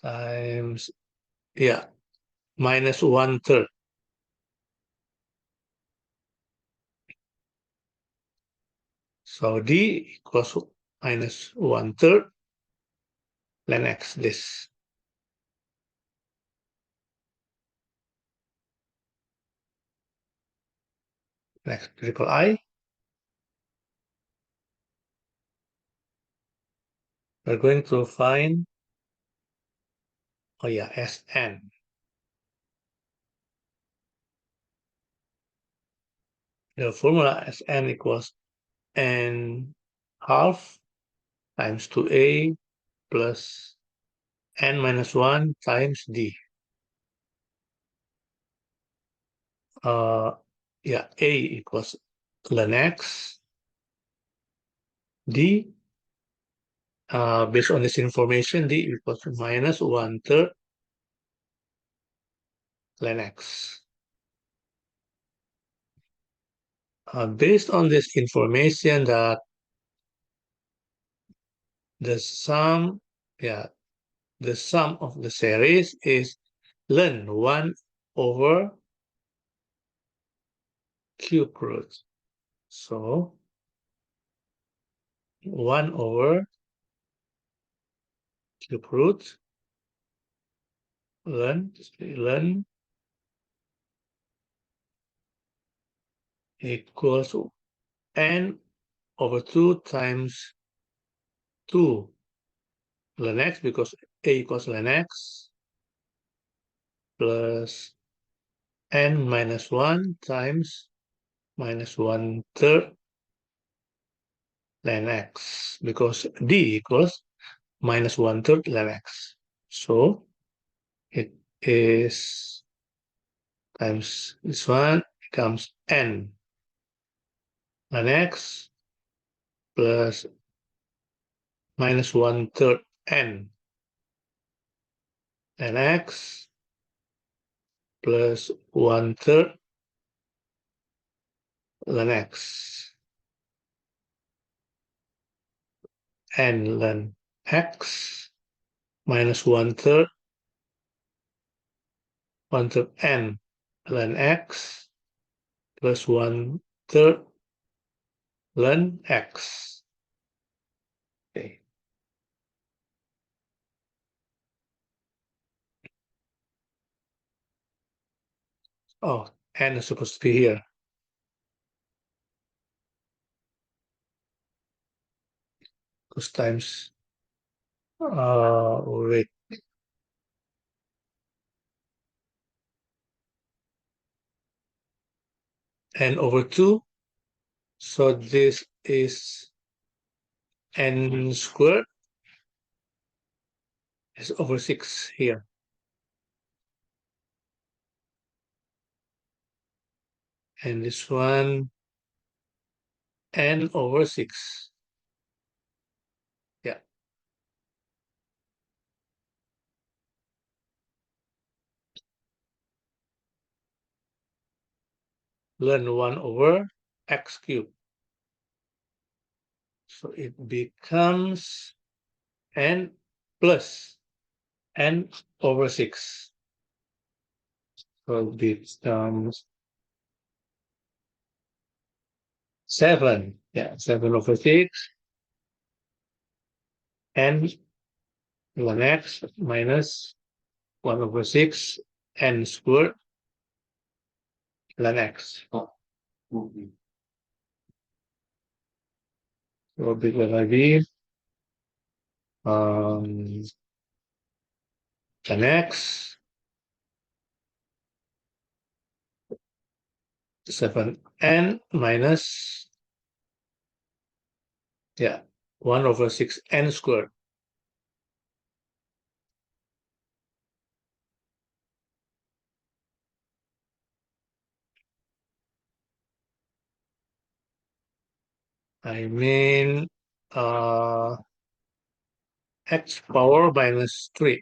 times, yeah, minus 1/3. So d equals minus 1/3 ln x, this. Next, triple I. We're going to find, oh yeah, Sn. The formula Sn equals n half times 2a plus n minus 1 times d. Yeah, a equals ln x, d, based on this information, d equals minus 1/3 ln x. Based on this information that the sum, yeah, the sum of the series is ln 1 over cube root. So 1 over cube root ln equals n over 2 times 2 ln x, because a equals ln x, plus n minus 1 times minus 1/3 ln x, because d equals minus 1/3 ln x. So it is times this one becomes n ln x plus minus 1/3 n ln x plus 1/3 ln x, n ln x minus 1/3 n ln x plus 1/3 ln x. Okay. Oh, n is supposed to be here. Because times, wait, n over 2. So this is n squared is over 6 here. And this one, n over 6. Yeah. Learn 1 over x cubed. So it becomes n plus n over 6. So it becomes 7. Yeah, 7 over 6. N ln x minus 1 over 6 n squared ln x. So big gonna be ln x 7n minus, yeah, 1 over 6 n squared. I mean, x power minus 3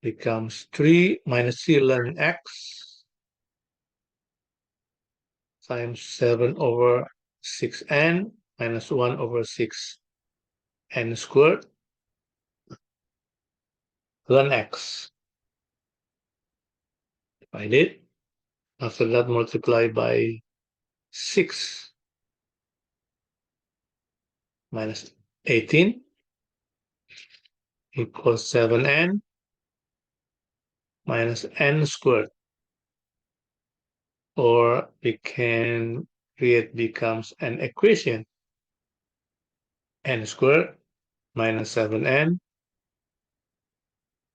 becomes 3 minus c ln x times 7 over 6n minus 1 over 6 n squared ln x. Divided. After that, multiply by 6 minus 18 equals 7n minus n squared. Or we can create becomes an equation, n squared minus 7n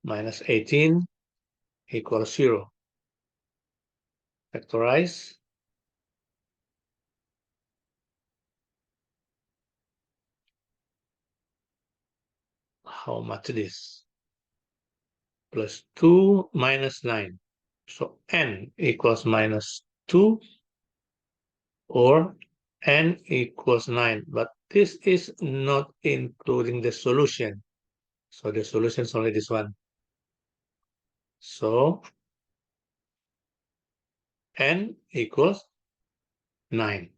minus 18 equals 0. Factorize. How much it is? Plus 2 minus 9. So n equals minus 2 or n equals 9. But this is not including the solution. So the solution is only this one. So n equals 9.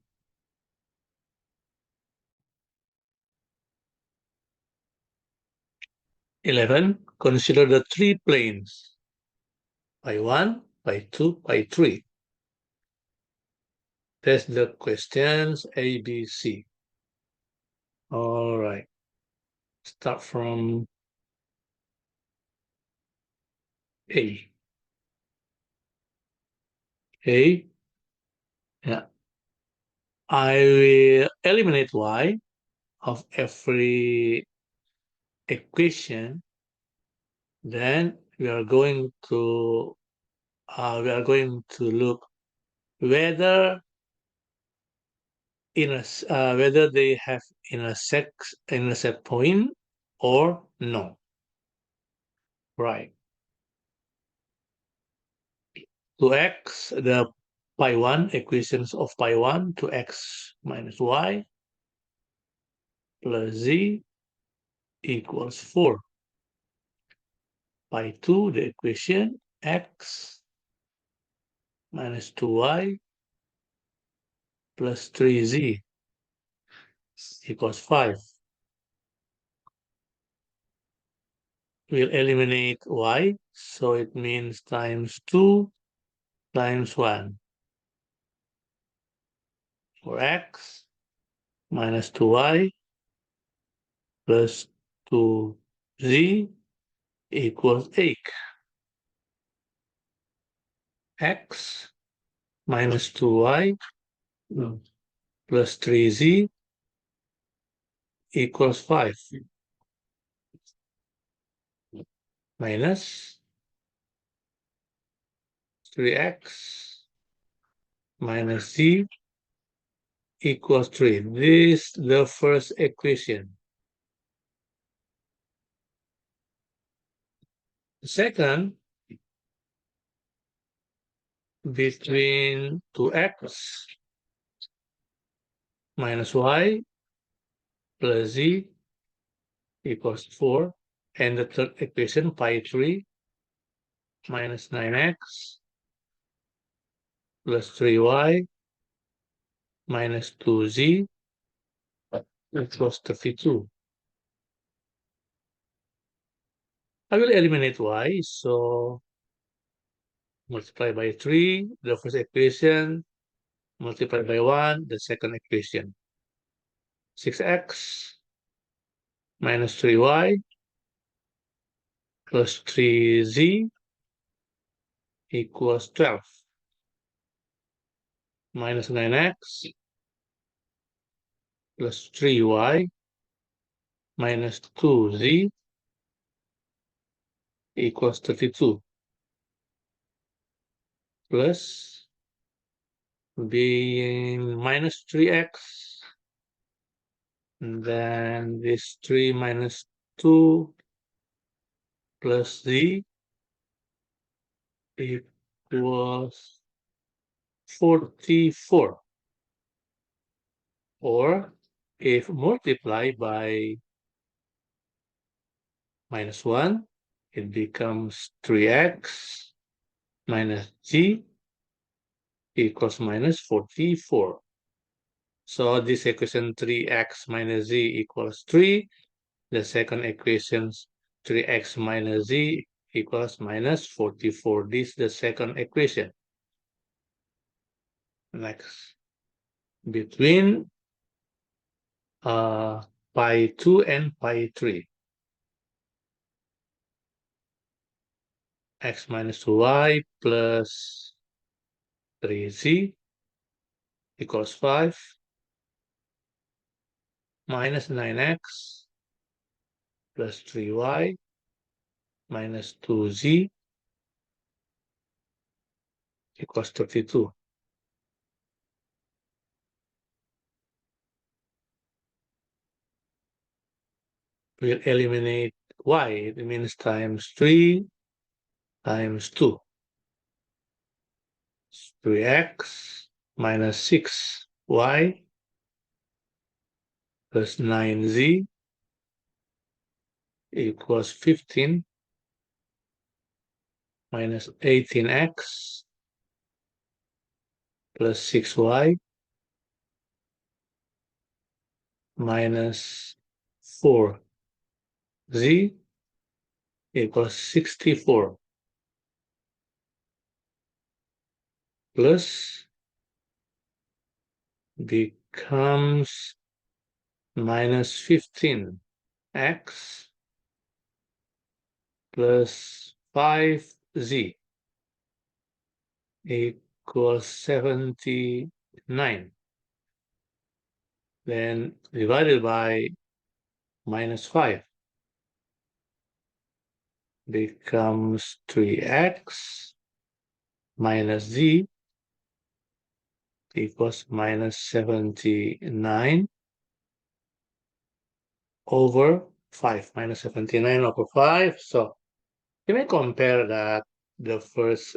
11. Consider the three planes. Pi 1, pi 2, pi 3. That's the questions A, B, C. All right. Start from A. Okay. Yeah. I will eliminate y of every equation. Then we are going to look whether whether they have intersect point or no. Right. To x, the pi1 equations of pi1 to x minus y plus z equals 4. Pi2, the equation x minus 2y plus 3z equals 5. We'll eliminate y, so it means times 2 times 1 for x minus 2y plus 2z equals 8. X minus 2y plus 3z equals 5 minus 3x minus z equals 3. This is the first equation. The second, between 2x minus y plus z equals 4, and the third equation, pi3 minus 9x plus 3y minus 2z equals 32. I will eliminate y, so multiply by 3, the first equation, multiply by 1, the second equation. 6x minus 3y plus 3z equals 12. Minus 9x plus 3y minus 2z equals 32. Plus being minus 3x, and then this 3 minus 2 plus z equals 44. Or if multiplied by minus 1, it becomes 3x minus z equals minus 44. So this equation 3x minus z equals 3. The second equation 3x minus z equals minus 44. This is the second equation. Next, between pi 2 and pi 3. X minus 2y plus 3z equals 5 minus 9x plus 3y minus 2z equals 32. We'll eliminate y. It means times 3 times 2. 3x minus 6y plus 9z equals 15 minus 18x plus 6y minus 4z equals 64 plus becomes minus 15x plus 5z equals 79. Then divided by -5 becomes 3x minus z equals -79 over 5. -79 over 5. So you may compare that the first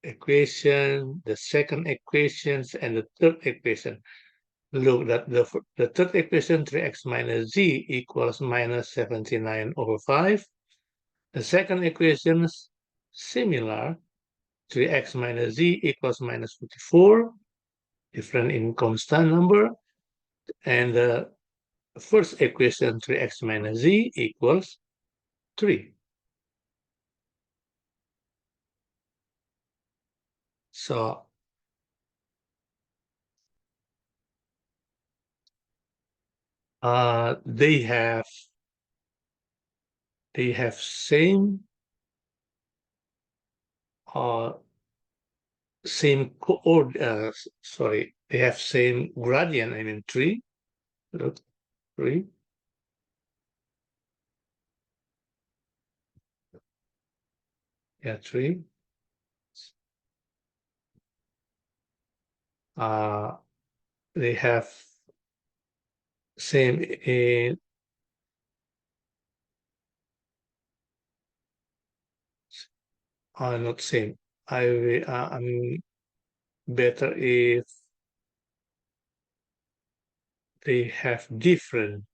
equation, the second equations, and the third equation. Look, that the third equation, 3x minus z equals -79 over 5. The second equation is similar, 3x minus z equals -54, different in constant number. And the first equation, 3x minus z equals 3. So they have same uh, sorry, they have same gradient. I mean 3. Look, 3. Yeah, 3. Uh, they have same in not same. I'm better if they have different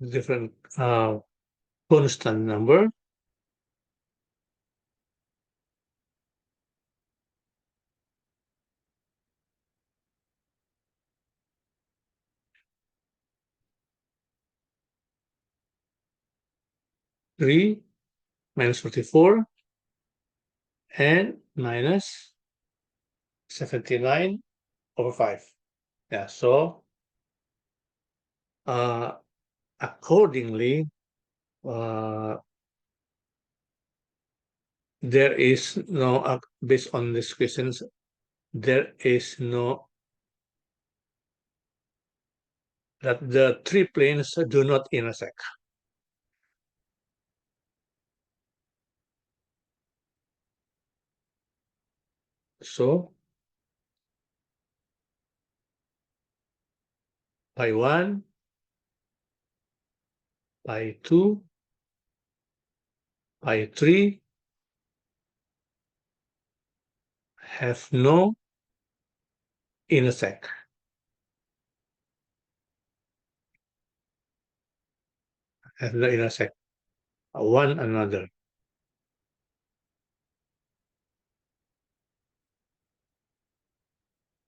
different constant number. Three minus 44 and minus 79 over 5. Yeah, so accordingly, there is no, based on these questions, there is no, that the three planes do not intersect. So pi 1, pi 2, pi 3 have no intersect. Have no intersect one another.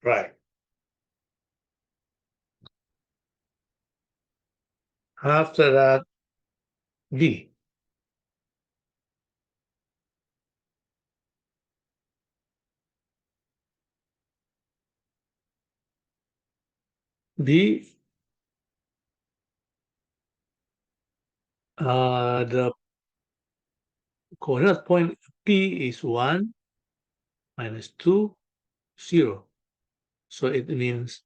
Right. After that, B. B, the coordinate point P is 1 minus 2, 0. So it means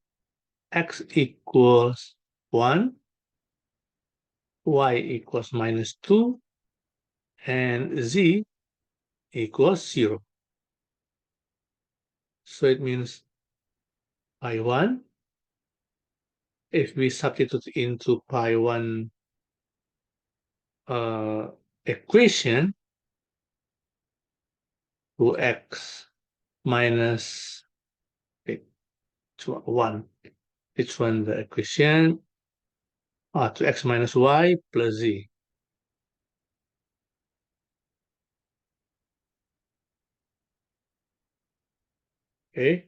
x equals 1, y equals -2, and z equals 0. So it means pi 1, if we substitute into pi 1 equation, 2x minus 1. It's one the equation 2x minus y plus z. Okay,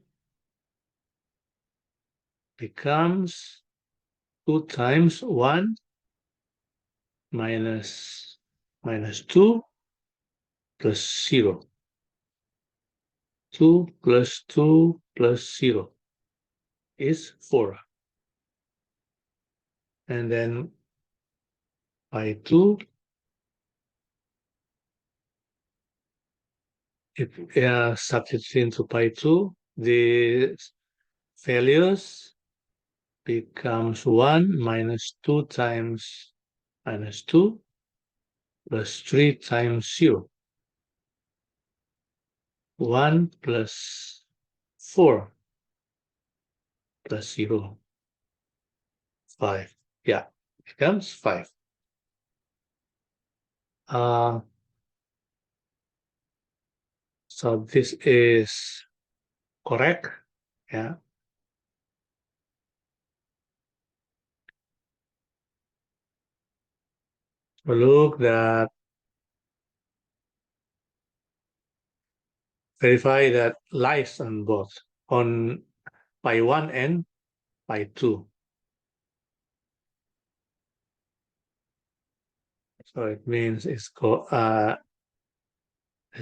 becomes 2 times 1 minus 2 plus 0. 2 plus 2 plus 0 is 4. And then pi 2, if substitute into pi 2, the values becomes 1 minus 2 times minus 2 plus 3 times 0. 1 plus 4 plus 0, 5. Yeah, becomes 5. So this is correct. Yeah. Look that, verify that lies on both, on pi 1 and pi 2. So it means the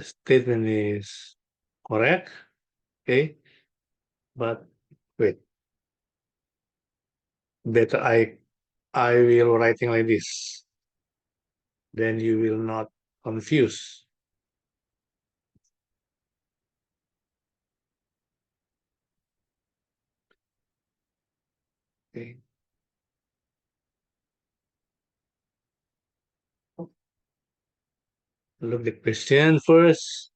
statement is correct. Okay. But wait, better I will writing like this. Then you will not confuse. Okay. Look the question first.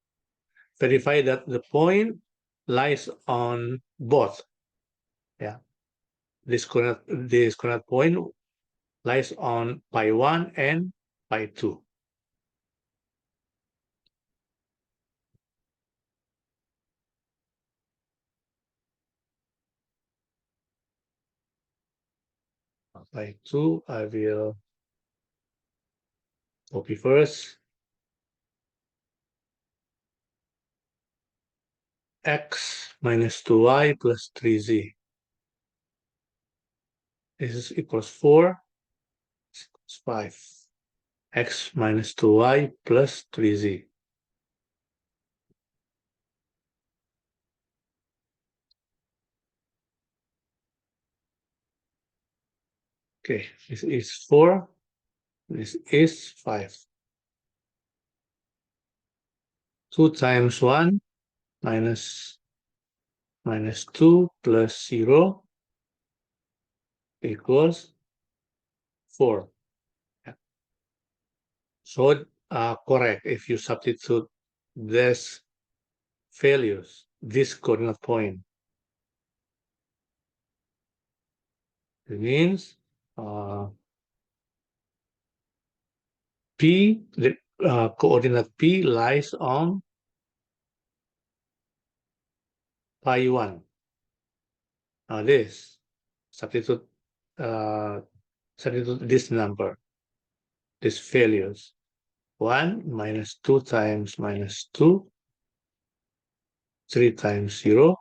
Verify that the point lies on both. Yeah. This coordinate point lies on pi 1 and pi 2. Pi 2, I will copy first. X minus 2y plus 3z. This is equals 4, this equals 5. X minus 2y plus 3z. Okay, this is 4, this is 5. 2 times 1 minus 2 plus 0 equals 4. Yeah. So correct if you substitute this values, this coordinate point. It means P, the coordinate P lies on pi 1. Now this, substitute, substitute this number, these values. 1 minus 2 times minus 2, 3 times 0,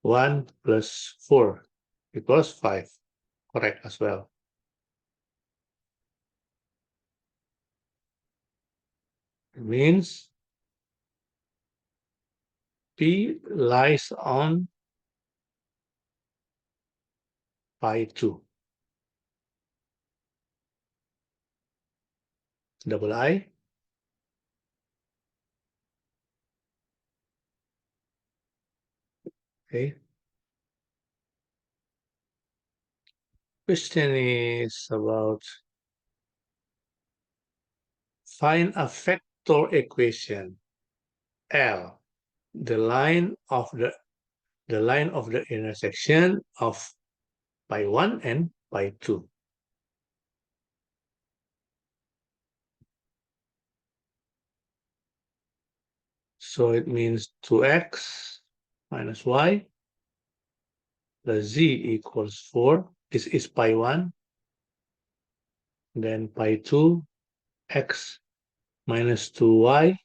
1 plus 4 equals 5. Correct as well. It means P lies on pi 2. Double I. Okay. Question is about find a vector equation L, the line of the intersection of pi 1 and pi 2. So it means 2x minus y plus z equals 4. This is pi 1. Then pi 2, x minus 2y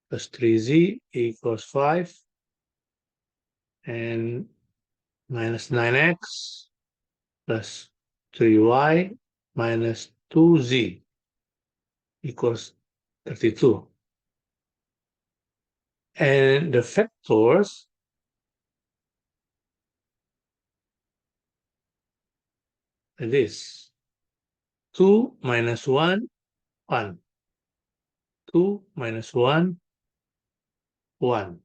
plus 3z equals 5. And minus 9x plus 3y minus 2z equals 32. And the factors are this. 2 minus 1, 1. 2 minus 1, 1.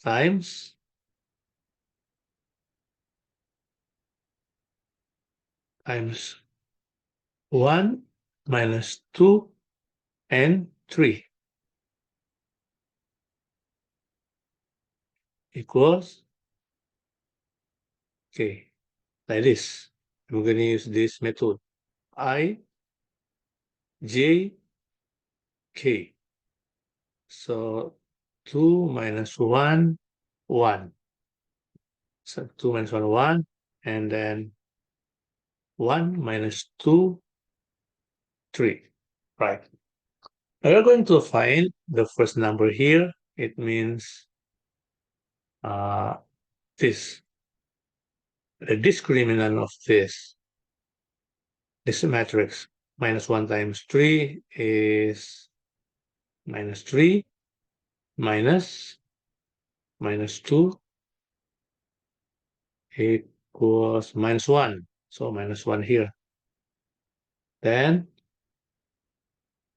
Times 1 minus 2 and 3 equals, okay, like this. I'm going to use this method. I, J, K. So 2 minus 1, 1. So 2 minus 1, 1. And then 1 minus 2, 3. Right. Now we're going to find the first number here. It means uh, this. The discriminant of this matrix. Minus 1 times 3 is minus 3 minus 2 equals minus 1. So minus 1 here. Then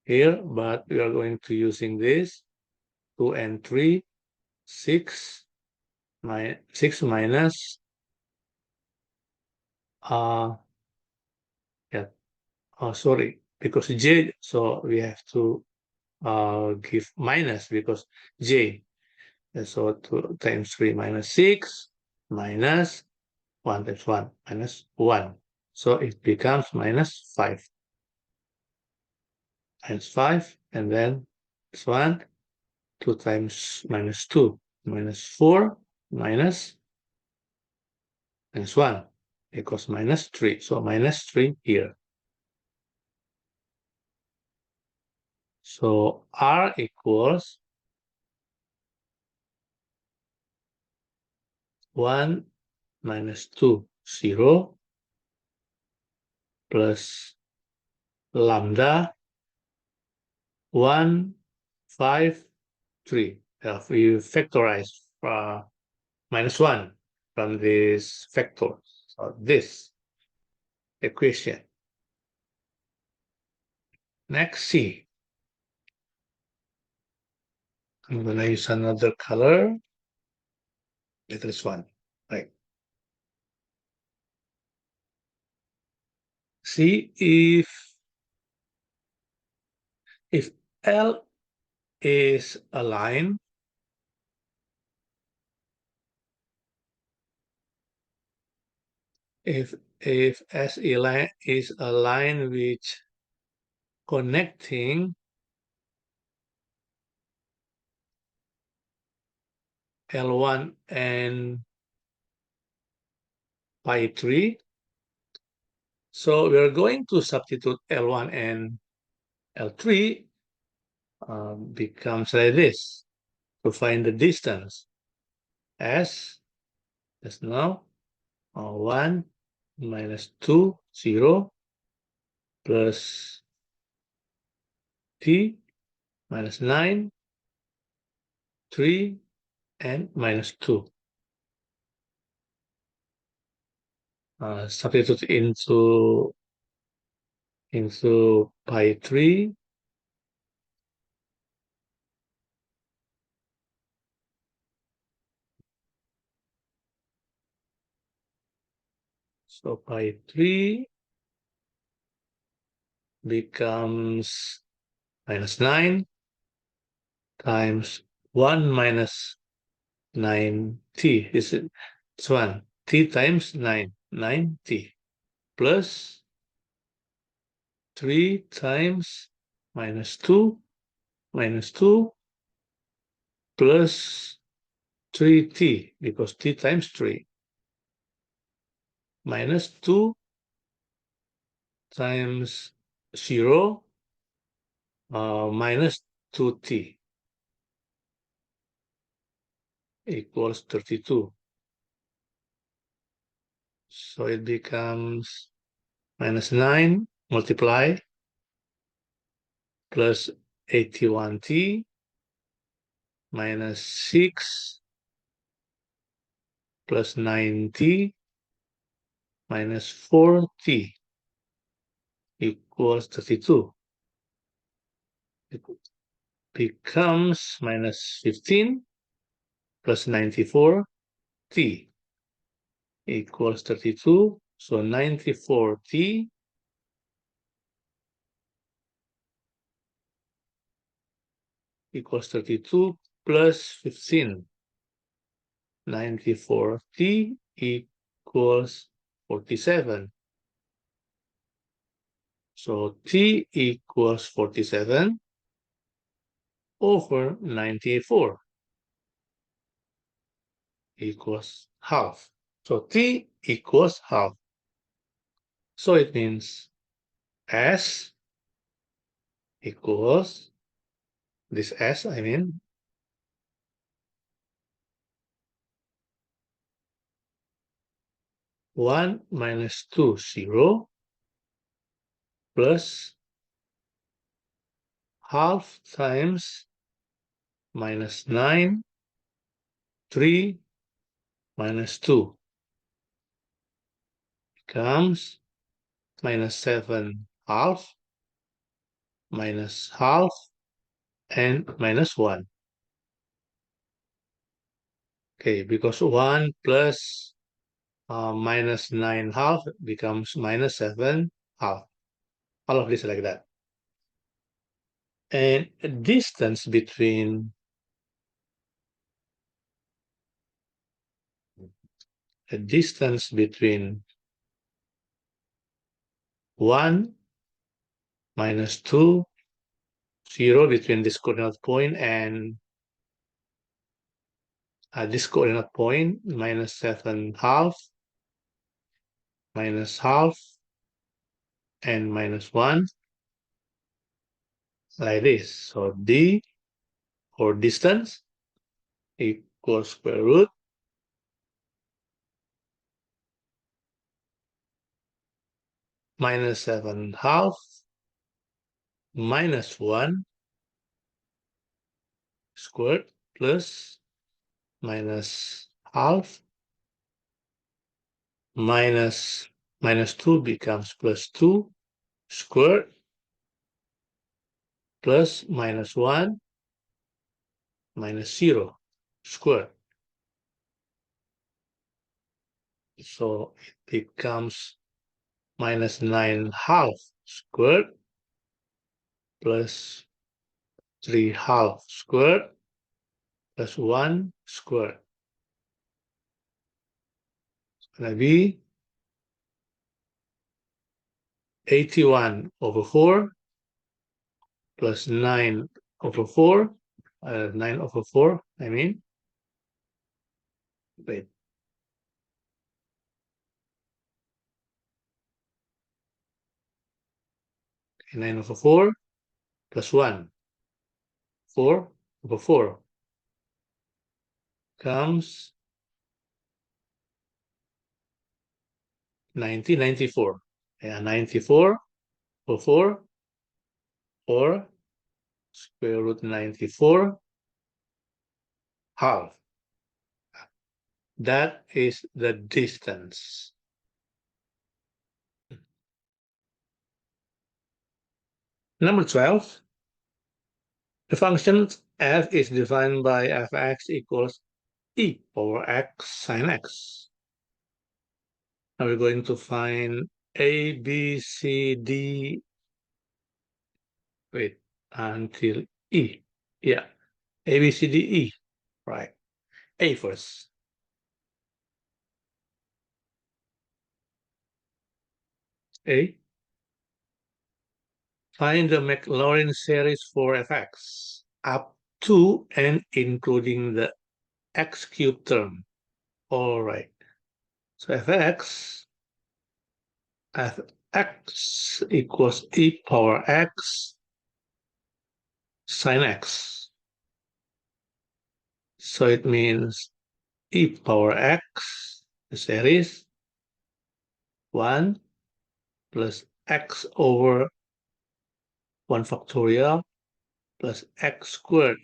here, but we are going to using this 2 and 3, 6, 6 minus yeah, oh sorry, because j, so we have to give minus because j. And so 2 times 3 minus 6 minus 1 times 1 minus 1. So it becomes minus 5 times 5, and then this one, 2 times minus 2 minus 4 minus 1 equals minus 3. So minus 3 here. So R equals 1 minus 2, 0 plus lambda 1, 5, 3. If we factorize minus 1 from this factor, so this equation. Next, C. I'm going to use another color. This one, right? See if L is a line, if S is a line which connecting L1 and pi 3, so we are going to substitute L1 and L3 becomes like this to find the distance. S is now 1 minus 2, 0 plus T minus 9, 3, and minus 2. Substitute into pi 3. So pi 3 becomes minus 9 times 1 minus 9t. This one. T times 9, 9t plus 3 times minus 2 plus 3t because t times 3 minus 2 times 0 minus 2t equals 32. So it becomes minus 9 multiply plus 81t minus 6 plus 9t minus 4t equals 32. It becomes minus 15 plus 94t equals 32. So 94t equals 32 plus 15. 94t equals 47. So t equals 47 over 94 equals half. So t equals half. So it means s equals, this s I mean, 1 minus 2, 0, plus half times minus 9, 3 minus 2 becomes minus 7 half, minus half, and minus 1. Okay, because 1 plus minus 9 half becomes minus 7 half. All of this like that. And distance between the distance between 1 minus 2, 0 between this coordinate point and this coordinate point, minus 7 half, minus half, and minus 1, like this. So d, or distance, equals square root minus 7 half minus 1 squared plus minus half minus 2 becomes plus 2 squared plus minus 1 minus 0 squared. So it becomes minus 9 half squared plus 3 half squared plus 1 squared. It's going to be 81 over 4 plus 9 over 4, 9 over 4, I mean. Wait. 9 over 4 plus 1, 4 over 4 comes 94. And 94 over 4 or square root 94 half. That is the distance. Number 12, the function f is defined by fx equals e power x sine x. Now we're going to find a, b, c, d, wait, until e. Yeah, a, b, c, d, e, right. A first. A. Find the Maclaurin series for fx up to and including the x cubed term. All right. So fx equals e power x sine x. So it means e power x, the series, 1 plus x over 1 factorial plus x squared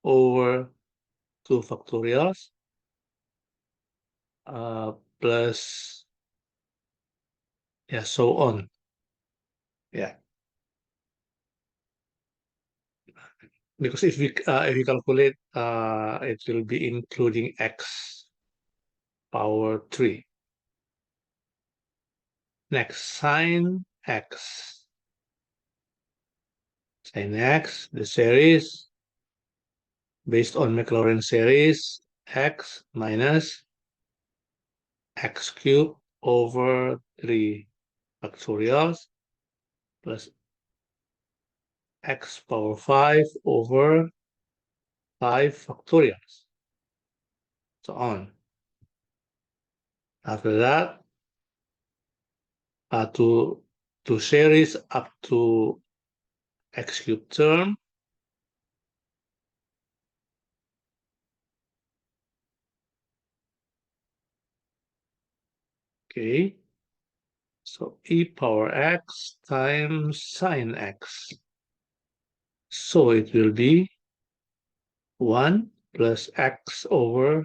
over 2 factorials plus, yeah, so on. Yeah, because if we calculate, it will be including x power 3. Next, sine x. Sine x, the series based on Maclaurin series, x minus x cubed over 3 factorials plus x power 5 over 5 factorials, so on. After that, to series up to x cubed term, okay, so e power x times sine x. So it will be 1 plus x over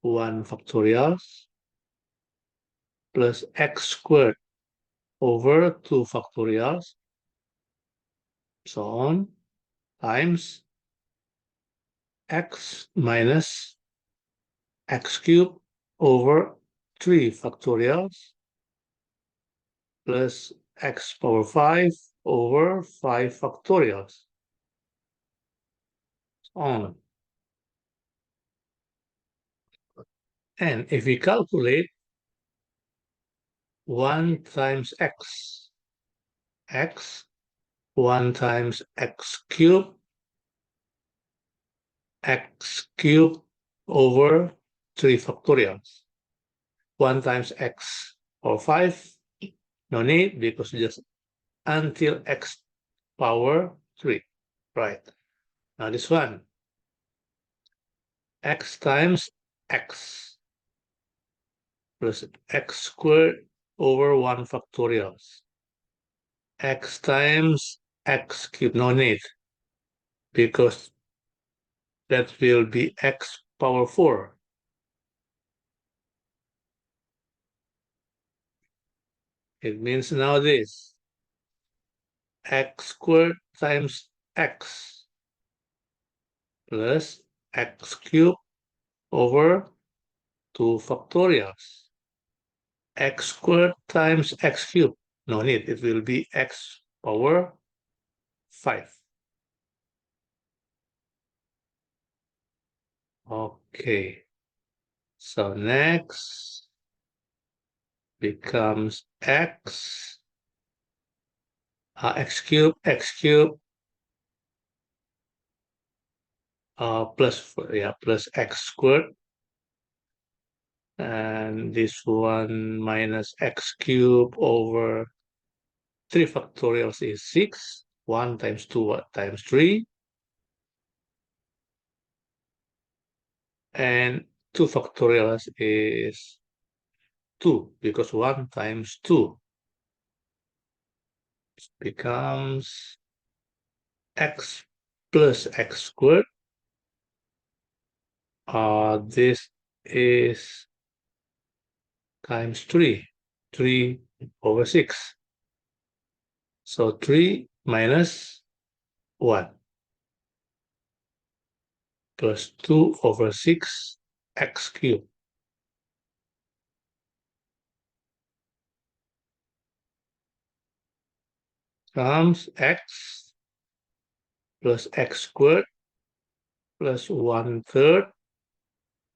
1 factorials plus x squared over 2 factorials, so on, times x minus x cubed over 3 factorials plus x power 5 over 5 factorials, so on. And if we calculate 1 times x, 1 times x cubed over 3 factorials. 1 times x power 5, no need because just until x power 3, right? Now this one, x times x plus x squared over 1 factorials. X times x cubed, no need because that will be x power 4. It means now this, x squared times x plus x cubed over 2 factorials. X squared times x cubed, no need, it will be x power 5. Okay, so next becomes x cubed plus x squared, and this one minus x cubed over 3 factorials is 6. 1 times 2 times 3, and 2 factorials is 2 because 1 times 2 becomes x plus x squared. This is times 3 over 6. So 3 minus 1 plus 2 over 6 x cubed. Comes x plus x squared plus 1/3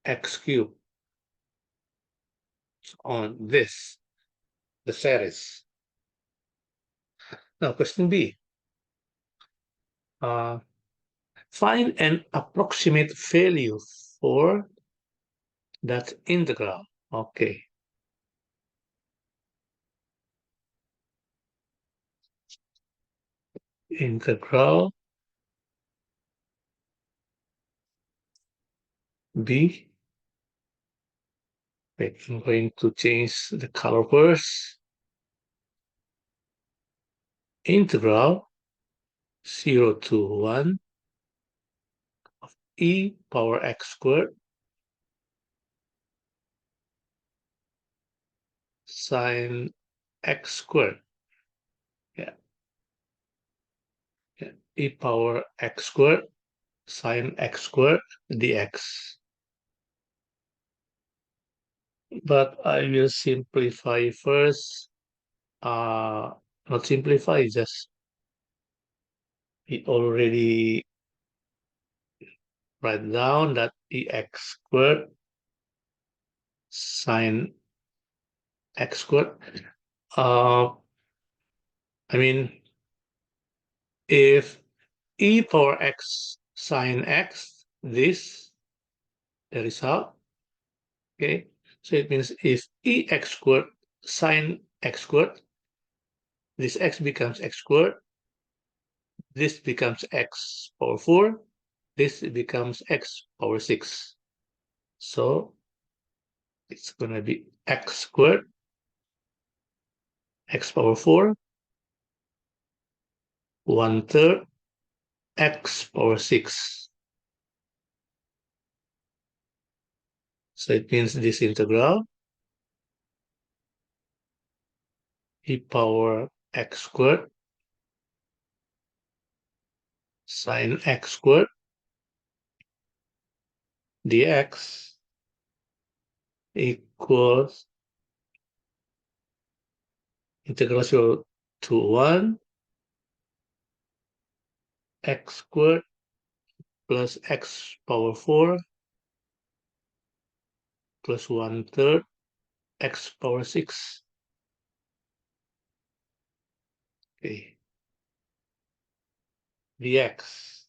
x cubed on this, the series. Now, question B. Find an approximate value for that integral. Okay. Integral B Wait, I'm going to change the color first. Integral 0 to 1 of e power x squared sine x squared. Yeah, yeah. E power x squared sine x squared dx. But I will simplify first. Not simplify, just we already write down that ex squared sine x squared. Uh, I mean, if e power x sine x, this the result. Okay, so it means if ex squared sine x squared, this x becomes x squared, this becomes x power 4, this becomes x power 6. So it's going to be x squared, x power 4, 1/3 x power 6. So it means this integral e power x squared sine x squared dx equals integral 0 to 1 x squared plus x power 4 plus 1/3 x power 6. Okay, dx.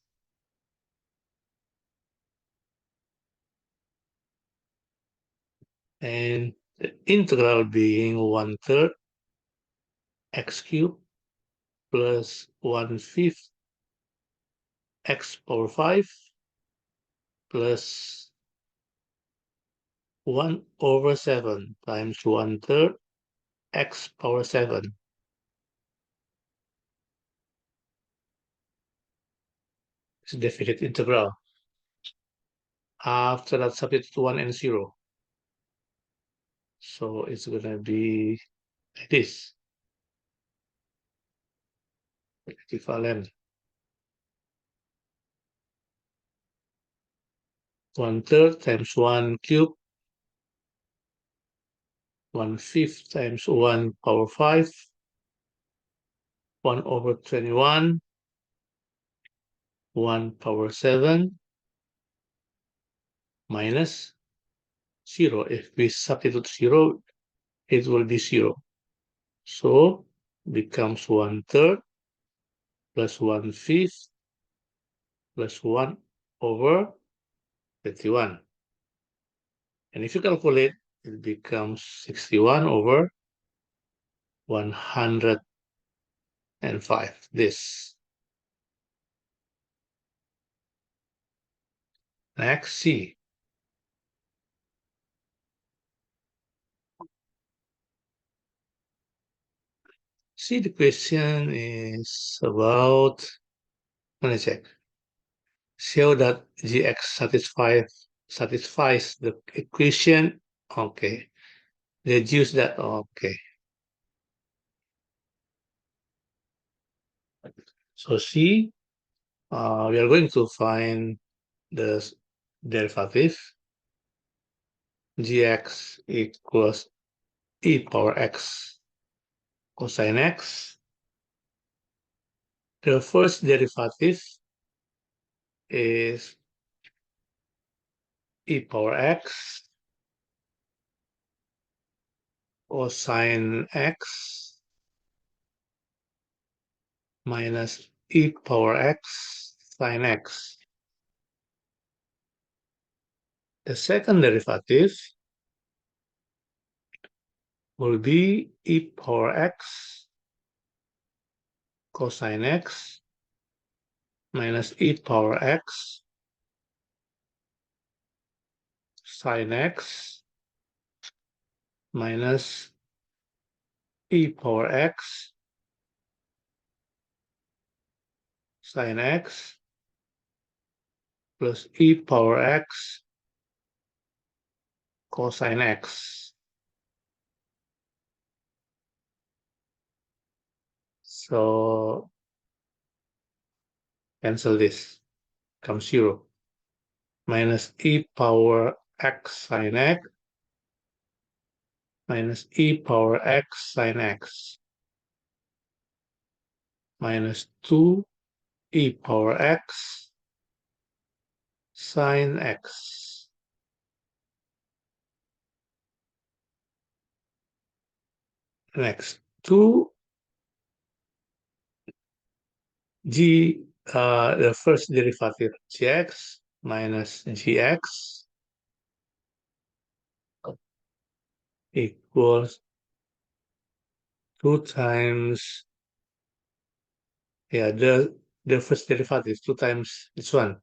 And the integral being 1/3 x cubed plus 1/5 x power 5 plus 1/7 times 1/3 x power 7. It's a definite integral. After that, substitute 1 and 0. So it's going to be like this. Equivalent. 1/3 times 1 cubed. 1/5 times 1 power 5. 1/21. 1 power 7 minus 0. If we substitute 0, it will be 0. So becomes 1/3 plus 1/5 plus 1/21. And if you calculate, it becomes 61 over 105. This. Next, C. See, the question is about, let me check. Show that gx satisfies the equation. Okay. Reduce that. Okay. So C, we are going to find the derivative gx equals e power x cosine x. The first derivative is e power x cosine x minus e power x sine x. The second derivative will be e power x cosine x minus e power x sine x minus e power x sine x plus e power x cosine x. So cancel this, comes 0. Minus e power x sine x minus e power x sine x minus 2 e power x sine x. Next, 2 g, the first derivative gx minus gx equals 2 times, yeah, the first derivative 2 times this one,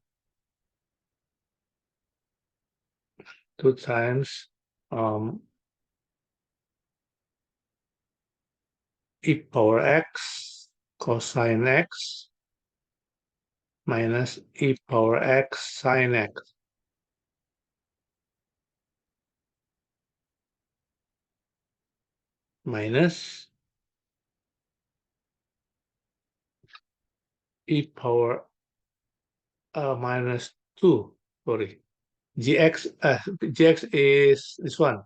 2 times e power x cosine x minus e power x sine x minus e power minus 2, sorry, gx is this one.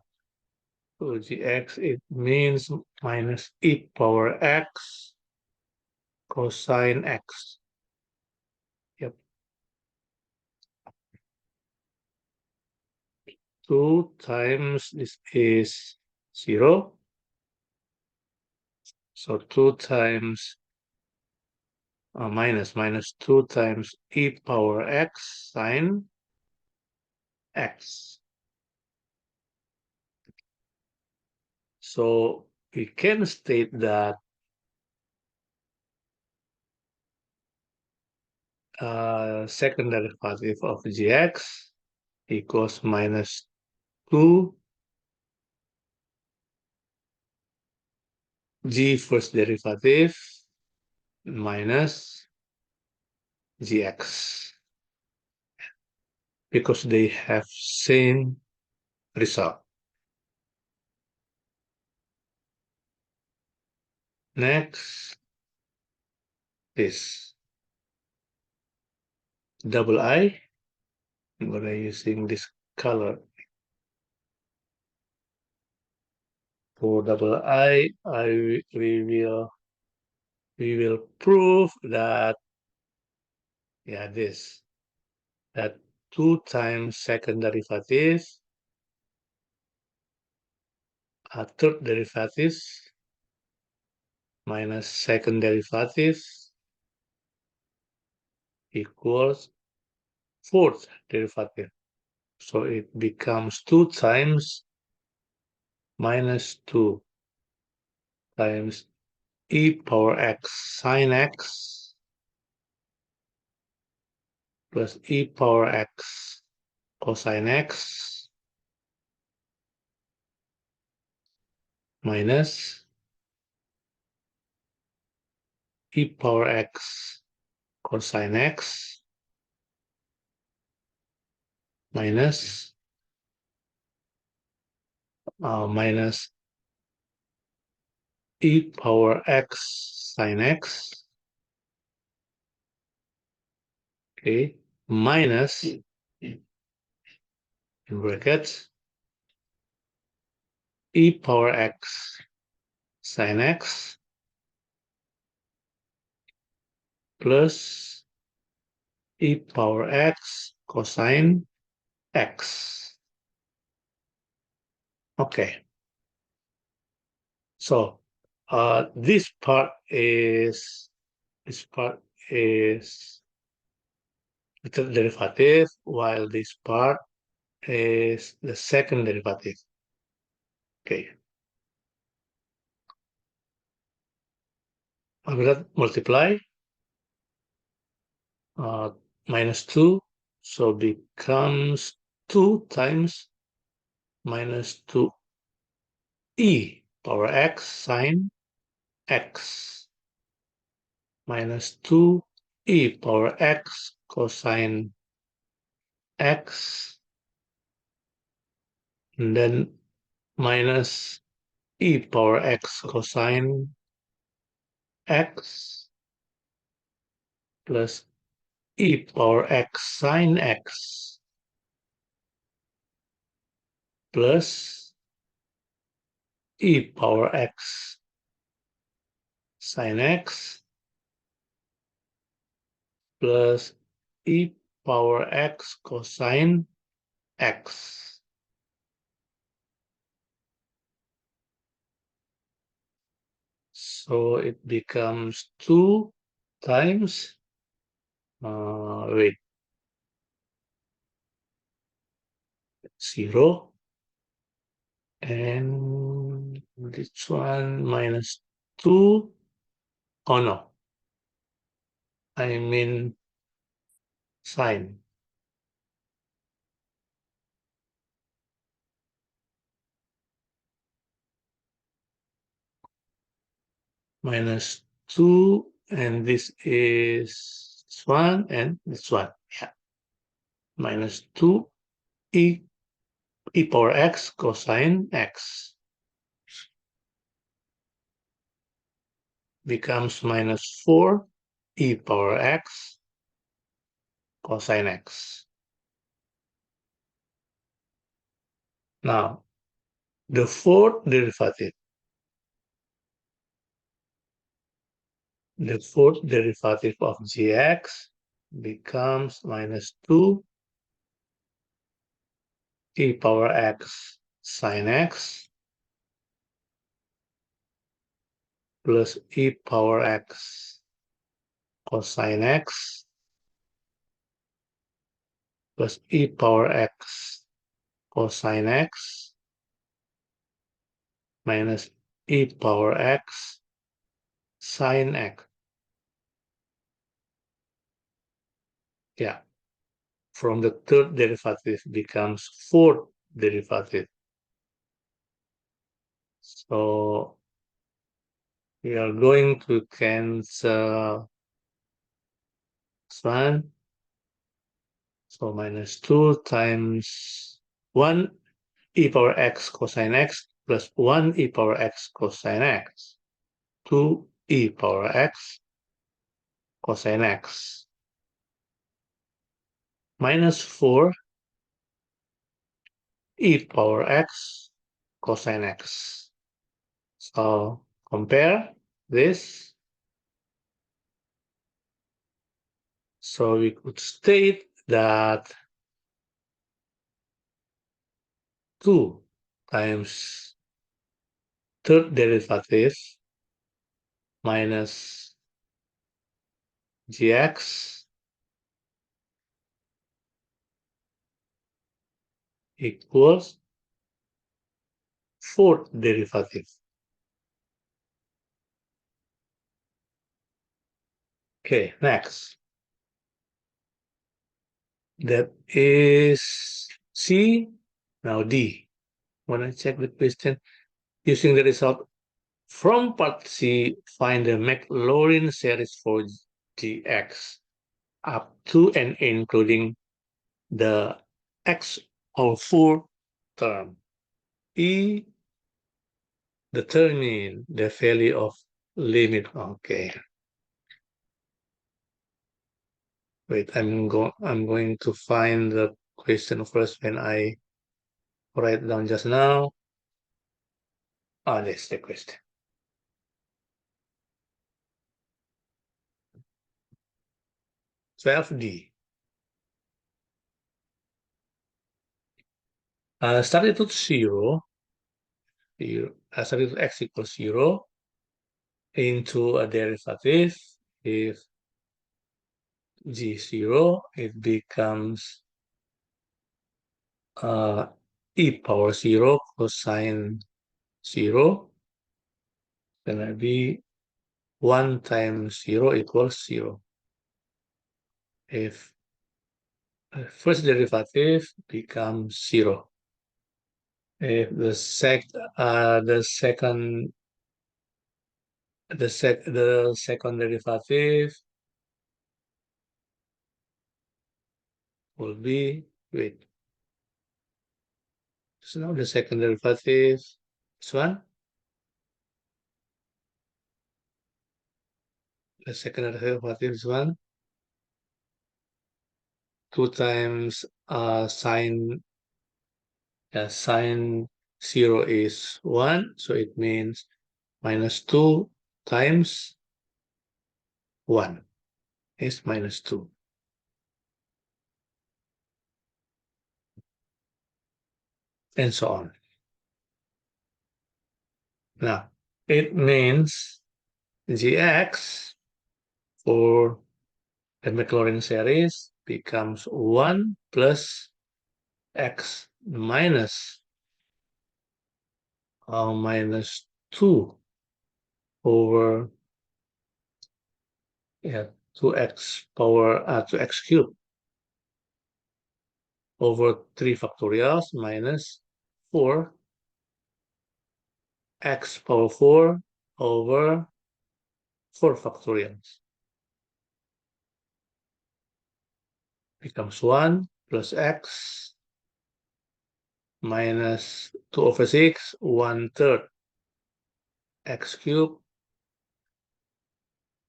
So gx, it means minus e power x cosine x. Yep. 2 times this is 0. So 2 times minus 2 times e power x sine x. So we can state that second derivative of gx equals minus 2 g first derivative minus gx, because they have same result. Next, this double I. I'm gonna using this color. For double I we will prove that, yeah, this, that 2 times second derivative third derivative minus second derivative equals fourth derivative. So it becomes 2 times minus 2 times e power x sine x plus e power x cosine x minus e power x cosine x minus minus e power x sine x, okay, minus in brackets e power x sine x plus e power x cosine x. Okay, so this part is the third derivative, while this part is the second derivative. Okay, I will multiply minus 2, so becomes 2 times minus 2 e power x sine x minus 2e power x cosine x, and then minus e power x cosine x plus e power x sine x plus e power x sine x plus e power x cosine x. So it becomes 2 times, wait, 0, and this one minus 2. Oh no, I mean sine. Minus 2, and this is 1, and this one. Yeah, minus 2 e, e power x cosine x becomes minus 4 e power x cosine x. Now, the fourth derivative of gx becomes minus 2 e power x sine x plus e power x cosine x plus e power x cosine x minus e power x sine x. Yeah, from the third derivative becomes fourth derivative. So we are going to cancel this one. So minus 2 times 1 e power x cosine x plus 1 e power x cosine x. 2 e power x cosine x minus 4 e power x cosine x. So compare this. So we could state that 2 times third derivative minus gx equals fourth derivative. Okay, next. That is C. Now D. When I check the question, using the result from part C, find the Maclaurin series for Gx up to and including the x of 4 term. E, determine the value of limit. Okay. Wait, I'm going to find the question first when I write down just now. That's the question. 12D. Start it to 0. Start it to x equals 0 into a derivative. If g0, it becomes e power 0 cosine 0. Gonna be 1 times 0 equals 0. If first derivative becomes 0. If the second derivative will be, wait, so now the second derivative, this one, the second derivative is 1, 2 times sine 0 is 1, so it means minus 2 times 1 is minus 2, and so on. Now, it means gx for the Maclaurin series becomes 1 plus x minus 2 over 2x cubed over 3 factorials minus 4 x power 4 over 4 factorials becomes 1 plus x minus 2 over 6, 1/3 x cubed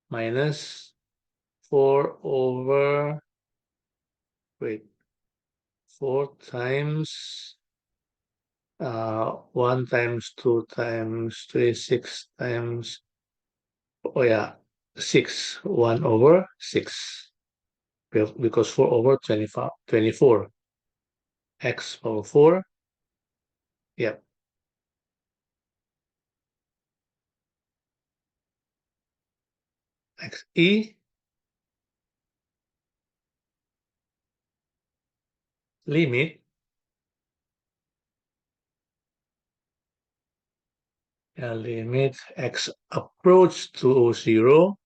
minus 4 over, wait, 4 times 1 times 2 times 3, 6 times, oh yeah, 6, 1 over 6, because 4 over 25, 24, x power 4, yep, xe limit limit x approach to 0,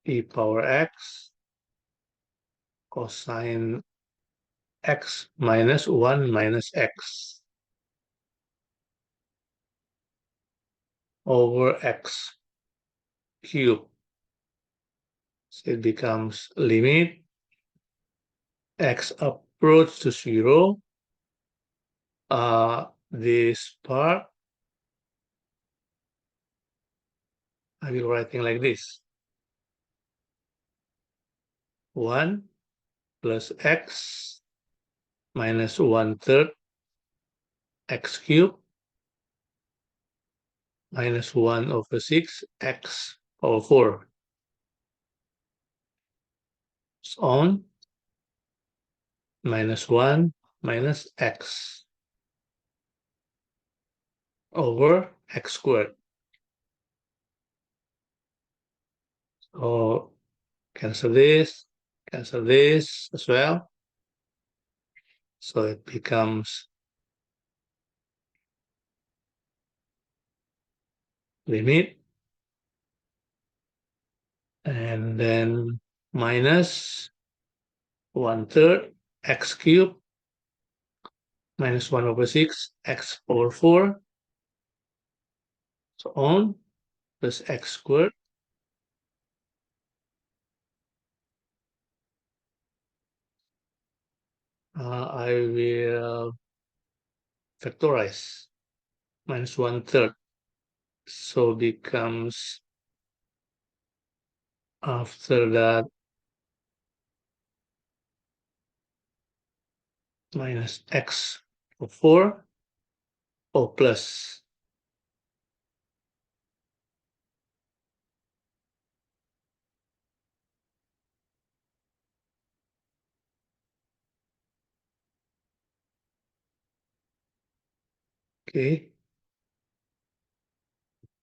e power x cosine x minus 1 minus x over x cubed. So it becomes limit x approach to 0. This part I will writing like this: 1 plus x minus 1/3 x cubed minus 1 over 6 x power 4. It's on minus 1 minus x over x squared. So cancel this as well. So it becomes limit and then minus 1/3 x cubed minus 1 over 6 x over 4, so on, plus x squared. I will factorize minus 1/3, so becomes, after that, minus x over 4, or plus, okay,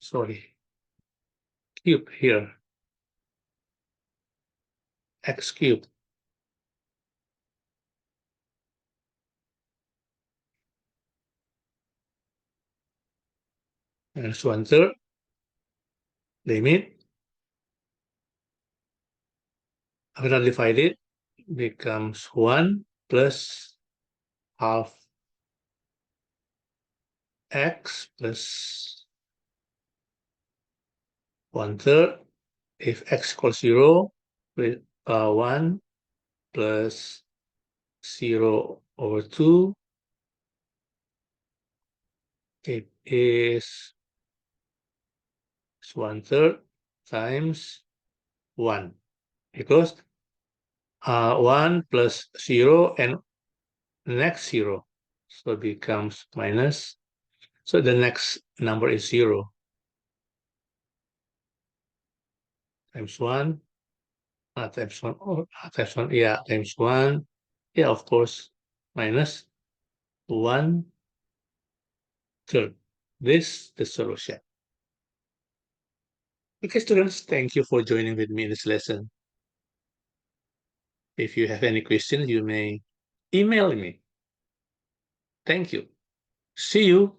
sorry, cube here, x cubed minus 1/3 limit. I'm gonna divide it, becomes 1 plus half x plus 1/3. If x equals 0, with 1 plus 0/2, it is 1/3 times 1, because 1 plus 0 and next 0, so it becomes minus. So the next number is 0 times 1, times 1, oh, times 1, yeah, times 1, yeah, of course, minus 1/3. This is the solution. Okay, students, thank you for joining with me in this lesson. If you have any questions, you may email me. Thank you. See you.